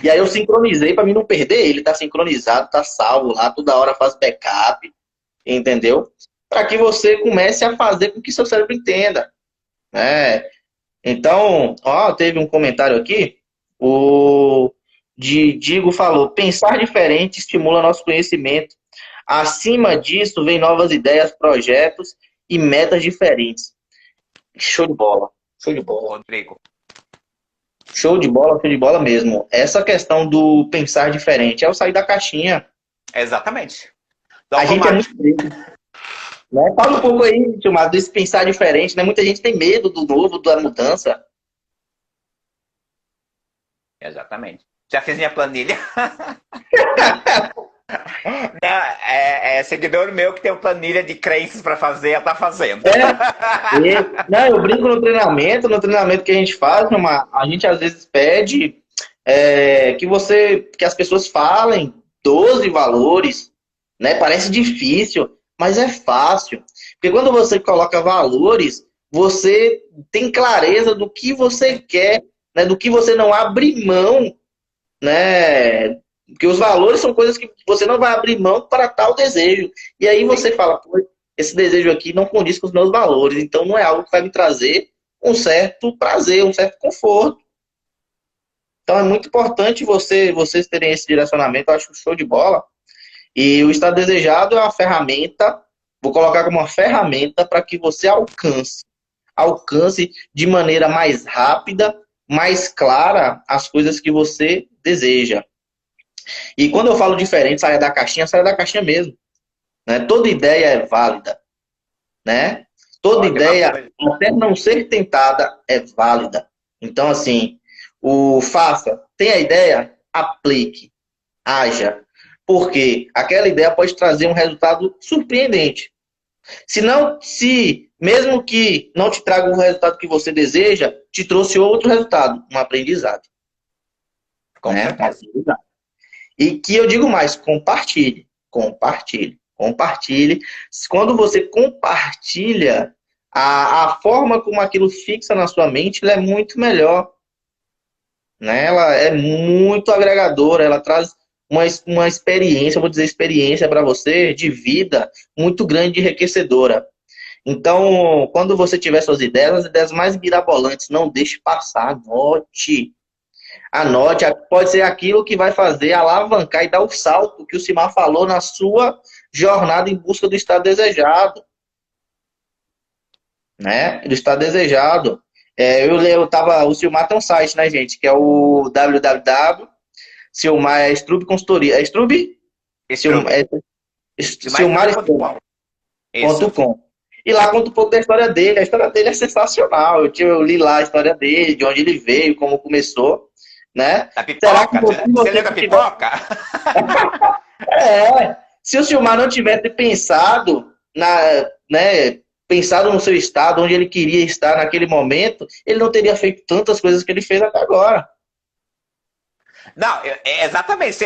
E aí eu sincronizei para mim não perder ele, tá sincronizado, tá salvo lá, toda hora faz backup, entendeu? para que você comece a fazer com que seu cérebro entenda, né? Então, ó, teve um comentário aqui, o Digo falou, pensar diferente estimula nosso conhecimento. Acima disso, vem novas ideias, projetos e metas diferentes. Show de bola, show de bola. Rodrigo. Show de bola mesmo. Essa questão do pensar diferente é o sair da caixinha. Exatamente. Do A gente é muito automático. preso, né? Fala um pouco aí, tio Márcio, desse pensar diferente, né? Muita gente tem medo do novo, da mudança. Exatamente. Já fiz minha planilha. Não, seguidor meu que tem uma planilha de crenças para fazer, ela tá fazendo. Não, eu brinco no treinamento que a gente faz, a gente às vezes pede que as pessoas falem 12 valores, né? Parece difícil, mas é fácil. Porque quando você coloca valores, você tem clareza do que você quer, né? Do que você não abre mão, né? Porque os valores são coisas que você não vai abrir mão para tal desejo. E aí você fala, pô, esse desejo aqui não condiz com os meus valores, então não é algo que vai me trazer um certo prazer, um certo conforto. Então é muito importante vocês terem esse direcionamento, eu acho show de bola. E o estado desejado é uma ferramenta, vou colocar como uma ferramenta para que você alcance de maneira mais rápida, mais clara as coisas que você deseja. E quando eu falo diferente, saia da caixinha mesmo. Né? Toda ideia é válida. Né? Toda Olha, uma ideia, coisa. até não ser tentada, é válida. Então, assim, tem a ideia, aplique, haja. Porque aquela ideia pode trazer um resultado surpreendente. Mesmo que não te traga o resultado que você deseja, te trouxe outro resultado, um aprendizado. Com Né? Um certeza. aprendizado. E que eu digo mais, compartilhe, compartilhe, compartilhe. Quando você compartilha, a forma como aquilo fixa na sua mente, ela é muito melhor. Né? Ela é muito agregadora, ela traz uma experiência, vou dizer experiência para você, de vida, muito grande e enriquecedora. Então, quando você tiver suas ideias, as ideias mais mirabolantes, não deixe passar, anote. Anote, pode ser aquilo que vai fazer alavancar e dar o salto que o Simar falou na sua jornada em busca do estado desejado. Né? Do estado desejado. O Silmar tem um site, né, gente? Que é o www. Silmar é Strub Consultoria. É Strub? Struve. Silmar.com. Isso. E lá conta um pouco da história dele. A história dele é sensacional. Eu li lá a história dele, de onde ele veio, como começou. Né? A Será que pipoca? Você lembra da pipoca? Se o Silmar não tivesse pensado pensado no seu estado, onde ele queria estar naquele momento, ele não teria feito tantas coisas que ele fez até agora. Não, exatamente.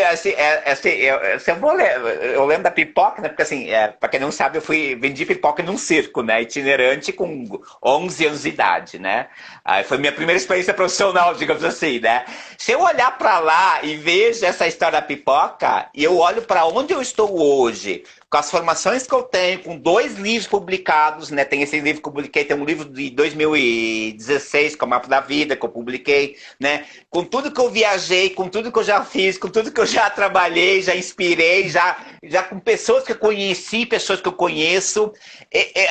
Eu lembro da pipoca, né? Porque assim, para quem não sabe, vendi pipoca num circo, né? Itinerante com 11 anos de idade, né? Aí foi minha primeira experiência profissional, digamos assim, né? Se eu olhar para lá e vejo essa história da pipoca, e eu olho para onde eu estou hoje, com as formações que eu tenho, com 2 livros publicados, né? Tem esse livro que eu publiquei, tem um livro de 2016, que é o Mapa da Vida, que eu publiquei, né? Com tudo que eu viajei, com tudo que eu já fiz, com tudo que eu já trabalhei, já inspirei, já com pessoas que eu conheci, pessoas que eu conheço.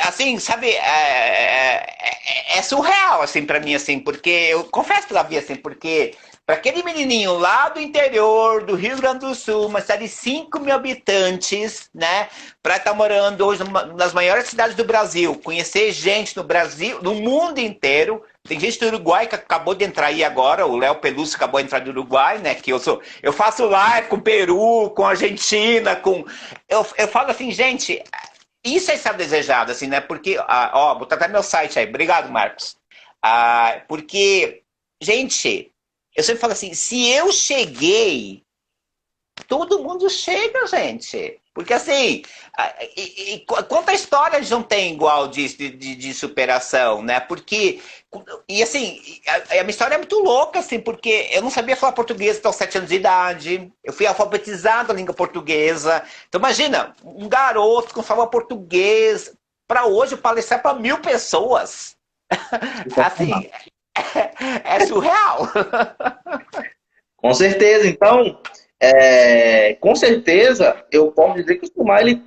Assim, sabe, é surreal, assim, pra mim, assim, porque eu confesso pela vida, assim, porque para aquele menininho lá do interior do Rio Grande do Sul, uma cidade de 5 mil habitantes, né? Para estar morando hoje nas maiores cidades do Brasil, conhecer gente no Brasil, no mundo inteiro. Tem gente do Uruguai que acabou de entrar aí agora, o Léo Pelúcio acabou de entrar do Uruguai, né? Que eu faço live com Peru, com Argentina, eu falo assim, gente, isso é estar desejado, assim, né? Porque, vou botar até meu site aí. Obrigado, Marcos. Porque, gente, eu sempre falo assim, se eu cheguei, todo mundo chega, gente. Porque assim, quanta história a gente não tem igual de superação, né? Porque, e assim, a minha história é muito louca, assim, porque eu não sabia falar português até os 7 anos de idade, eu fui alfabetizado na língua portuguesa. Então imagina, um garoto que não falava português, para hoje palestrar para 1.000 pessoas. Assim, é surreal. Com certeza. Então, com certeza, eu posso dizer que o Sumar, ele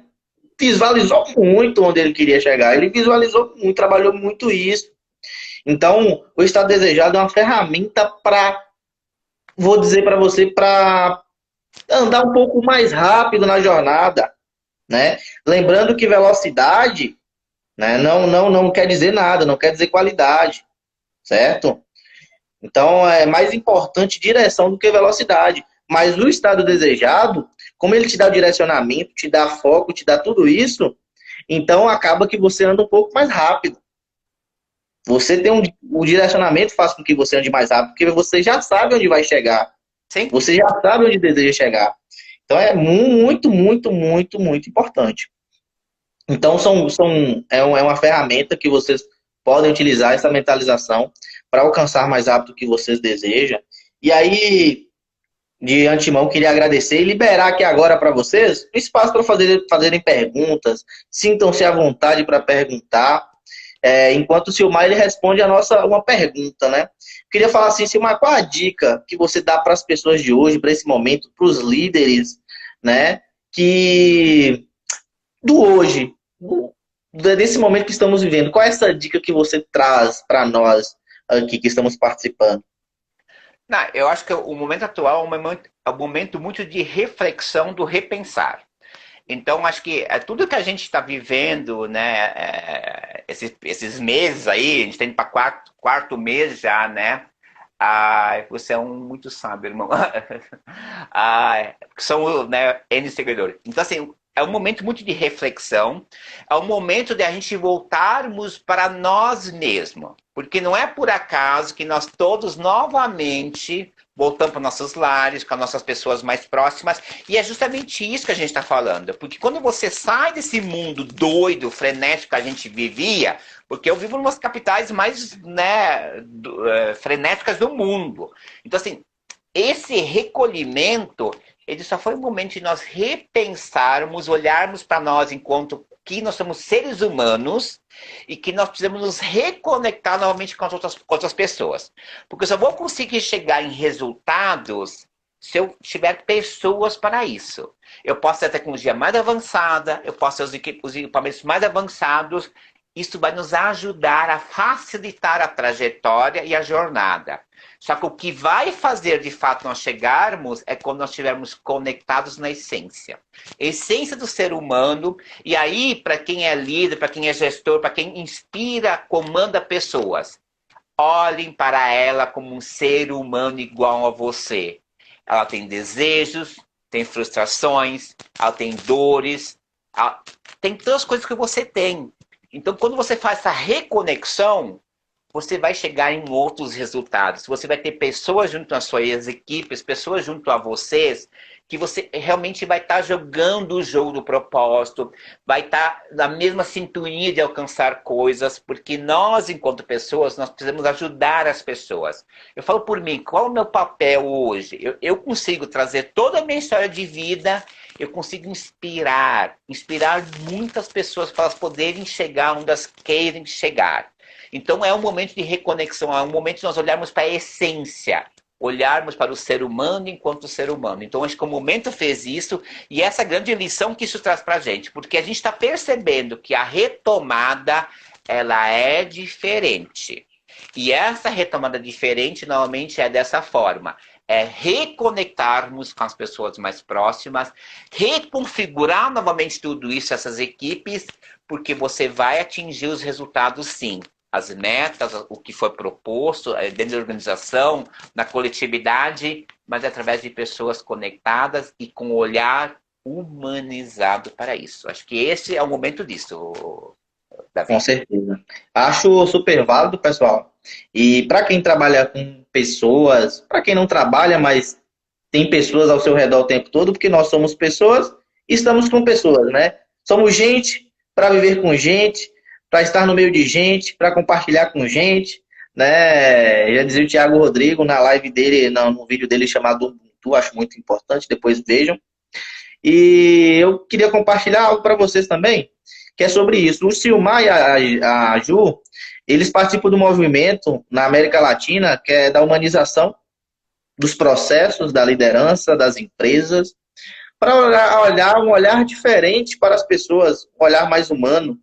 visualizou muito onde ele queria chegar. Ele visualizou muito, trabalhou muito isso. Então, o estado desejado é uma ferramenta para, vou dizer para você, para andar um pouco mais rápido na jornada, né? Lembrando que velocidade, né, não quer dizer nada, não quer dizer qualidade, certo? Então, é mais importante direção do que velocidade. Mas o estado desejado, como ele te dá o direcionamento, te dá foco, te dá tudo isso, então acaba que você anda um pouco mais rápido. Você tem o direcionamento faz com que você ande mais rápido, porque você já sabe onde vai chegar. Sim. Você já sabe onde deseja chegar. Então é muito, muito, muito, muito importante. Então é uma ferramenta que vocês podem utilizar essa mentalização para alcançar mais rápido o que vocês desejam. E aí, de antemão, queria agradecer e liberar aqui agora para vocês o espaço para fazerem perguntas. Sintam-se à vontade para perguntar. Enquanto o Silmar ele responde uma pergunta, né? Queria falar assim, Silmar, qual a dica que você dá para as pessoas de hoje, para esse momento, para os líderes, né? Que do hoje, desse momento que estamos vivendo, qual é essa dica que você traz para nós aqui que estamos participando? Não, eu acho que o momento atual é um momento muito de reflexão do repensar. Então, acho que tudo que a gente está vivendo, né, esses meses aí, a gente está indo para quarto mês já, né? Você é muito sábio, irmão. São, né, N seguidores. Então, assim, é um momento muito de reflexão, é um momento de a gente voltarmos para nós mesmos. Porque não é por acaso que nós todos novamente voltamos para nossos lares, com as nossas pessoas mais próximas, e é justamente isso que a gente está falando. Porque quando você sai desse mundo doido, frenético que a gente vivia, porque eu vivo em umas capitais mais, né, frenéticas do mundo. Então, assim, esse recolhimento, ele só foi um momento de nós repensarmos, olharmos para nós enquanto que nós somos seres humanos e que nós precisamos nos reconectar novamente com as outras pessoas. Porque eu só vou conseguir chegar em resultados se eu tiver pessoas para isso. Eu posso ter a tecnologia mais avançada, eu posso ter os equipamentos mais avançados. Isso vai nos ajudar a facilitar a trajetória e a jornada. Só que o que vai fazer de fato nós chegarmos é quando nós estivermos conectados na essência. Essência do ser humano. E aí, para quem é líder, para quem é gestor, para quem inspira, comanda pessoas, olhem para ela como um ser humano igual a você. Ela tem desejos, tem frustrações, ela tem dores, tem todas as coisas que você tem. Então, quando você faz essa reconexão, você vai chegar em outros resultados. Você vai ter pessoas junto às suas equipes, pessoas junto a vocês, que você realmente vai estar jogando o jogo do propósito, vai estar na mesma sintonia de alcançar coisas, porque nós, enquanto pessoas, nós precisamos ajudar as pessoas. Eu falo por mim, qual é o meu papel hoje? Eu consigo trazer toda a minha história de vida, eu consigo inspirar muitas pessoas para elas poderem chegar onde elas querem chegar. Então é um momento de reconexão, é um momento de nós olharmos para a essência, olharmos para o ser humano enquanto ser humano. Então acho que o momento fez isso e essa grande lição que isso traz para a gente, porque a gente está percebendo que a retomada ela é diferente. E essa retomada diferente normalmente é dessa forma. É reconectarmos com as pessoas mais próximas, reconfigurar novamente tudo isso, essas equipes, porque você vai atingir os resultados sim. As metas, o que foi proposto dentro da organização, na coletividade, mas através de pessoas conectadas e com um olhar humanizado para isso. Acho que esse é o momento disso, Davi. Com certeza. Acho super válido, pessoal. E para quem trabalha com pessoas, para quem não trabalha, mas tem pessoas ao seu redor o tempo todo, porque nós somos pessoas e estamos com pessoas, né? Somos gente para viver com gente, para estar no meio de gente, para compartilhar com gente, né? Já dizia o Thiago Rodrigo na live dele, no vídeo dele chamado Ubuntu, acho muito importante, depois vejam. E eu queria compartilhar algo para vocês também, que é sobre isso. O Silmar e a Ju, eles participam do movimento na América Latina, que é da humanização dos processos, da liderança, das empresas, para olhar um olhar diferente para as pessoas, um olhar mais humano,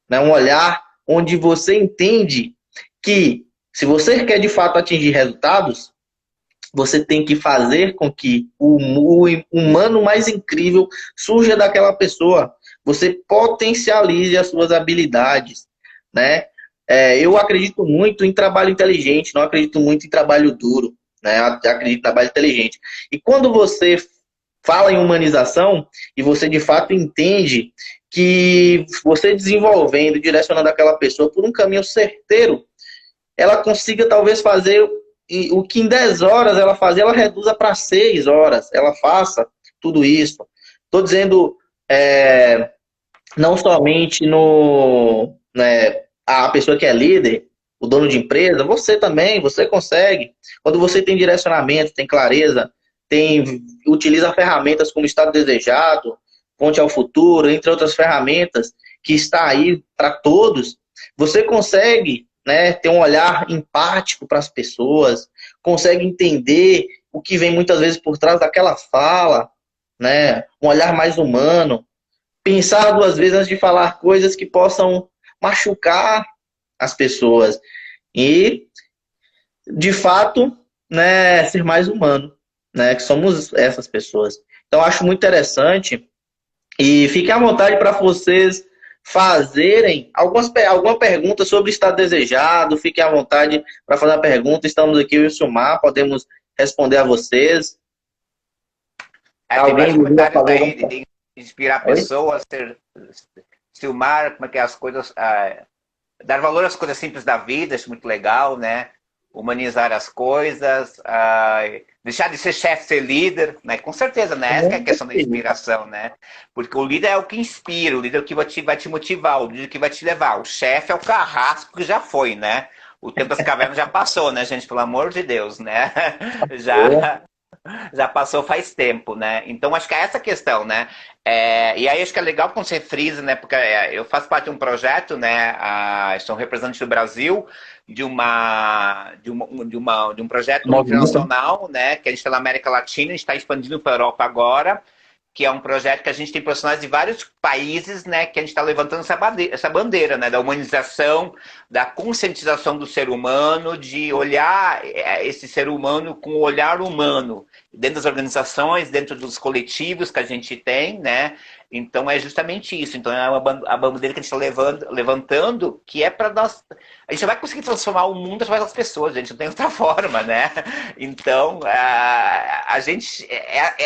né? Um olhar onde você entende que, se você quer de fato atingir resultados, você tem que fazer com que o humano mais incrível surja daquela pessoa. Você potencialize as suas habilidades, né? Eu acredito muito em trabalho inteligente, não acredito muito em trabalho duro, né? Eu acredito em trabalho inteligente. E quando você fala em humanização e você de fato entende que você desenvolvendo, direcionando aquela pessoa por um caminho certeiro, ela consiga talvez fazer o que em 10 horas ela fazia, ela reduza para 6 horas, ela faça tudo isso. Estou dizendo não somente no, né, a pessoa que é líder, o dono de empresa, você também, você consegue. Quando você tem direcionamento, tem clareza, utiliza ferramentas como Estado Desejado, Ponte ao Futuro, entre outras ferramentas que está aí para todos, você consegue, né, ter um olhar empático para as pessoas, consegue entender o que vem muitas vezes por trás daquela fala, né, um olhar mais humano, pensar duas vezes antes de falar coisas que possam machucar as pessoas e, de fato, né, ser mais humano, né, que somos essas pessoas. Então, acho muito interessante e fiquem à vontade para vocês fazerem alguma pergunta sobre o estado desejado, fiquem à vontade para fazer a pergunta. Estamos aqui, eu e o Silmar, podemos responder a vocês. Tem vários Alguém comentários aí de inspirar Oi? pessoas, filmar como é que é as coisas, dar valor às coisas simples da vida, acho muito legal, né? Humanizar as coisas, deixar de ser chefe, ser líder, né? Com certeza, né? Essa que é a questão da inspiração, né? Porque o líder é o que inspira, o líder é o que vai te motivar, o líder que vai te levar. O chefe é o carrasco que já foi, né? O tempo das cavernas já passou, né, gente? Pelo amor de Deus, né? Já passou faz tempo, né? Então acho que é essa questão, né? E aí acho que é legal quando você frisa, né? Porque eu faço parte de um projeto, né? Sou representante do Brasil de um projeto internacional, né? Que a gente está na América Latina, a gente está expandindo para a Europa agora, que é um projeto que a gente tem profissionais de vários países, né, que a gente está levantando essa bandeira, né, da humanização, da conscientização do ser humano, de olhar esse ser humano com o olhar humano, dentro das organizações, dentro dos coletivos que a gente tem, né, então é justamente isso. Então é a bandeira que a gente está levantando, que é para nós... A gente vai conseguir transformar o mundo através das pessoas, gente, não tem outra forma, né? Então, a gente...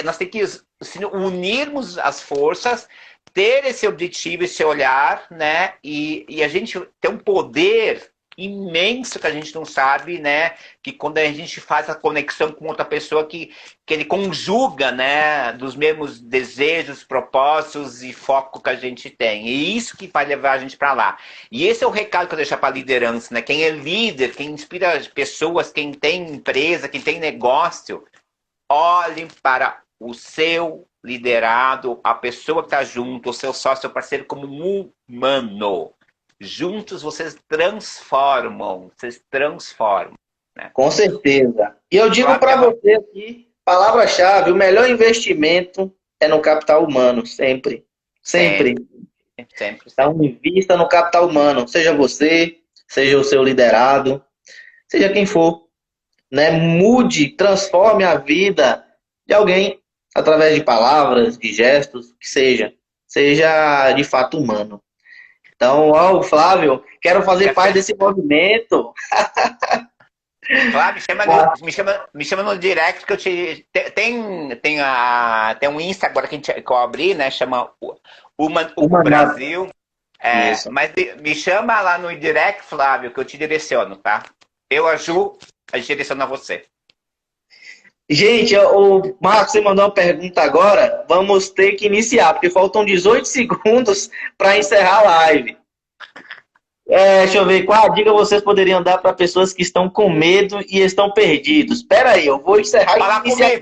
nós temos que unirmos as forças, ter esse objetivo, esse olhar, né? E a gente ter um poder imenso que a gente não sabe, né? Que quando a gente faz a conexão com outra pessoa que ele conjuga, né? Dos mesmos desejos, propósitos e foco que a gente tem. E isso que vai levar a gente para lá. E esse é o recado que eu deixo para a liderança, né? Quem é líder, quem inspira as pessoas, quem tem empresa, quem tem negócio, olhem para o seu liderado, a pessoa que está junto, o seu sócio, seu parceiro, como um humano. Juntos vocês transformam, né? Com certeza. E eu digo para você aqui, palavra-chave, o melhor investimento é no capital humano, sempre. Sempre. Sempre. Então, invista no capital humano, seja você, seja o seu liderado, seja quem for, né? Mude, transforme a vida de alguém através de palavras, de gestos, que seja de fato humano. Então, ó, Flávio, quero fazer parte desse movimento. Flávio, me chama no direct que eu te... Tem um Insta agora que eu abri, né? Chama o Brasil. Mas me chama lá no direct, Flávio, que eu te direciono, tá? Eu ajudo a direcionar você. Gente, o Marcos, você mandou uma pergunta agora. Vamos ter que iniciar, porque faltam 18 segundos para encerrar a live. Deixa eu ver, qual a dica vocês poderiam dar para pessoas que estão com medo e estão perdidos? Espera aí, eu vou encerrar e iniciar.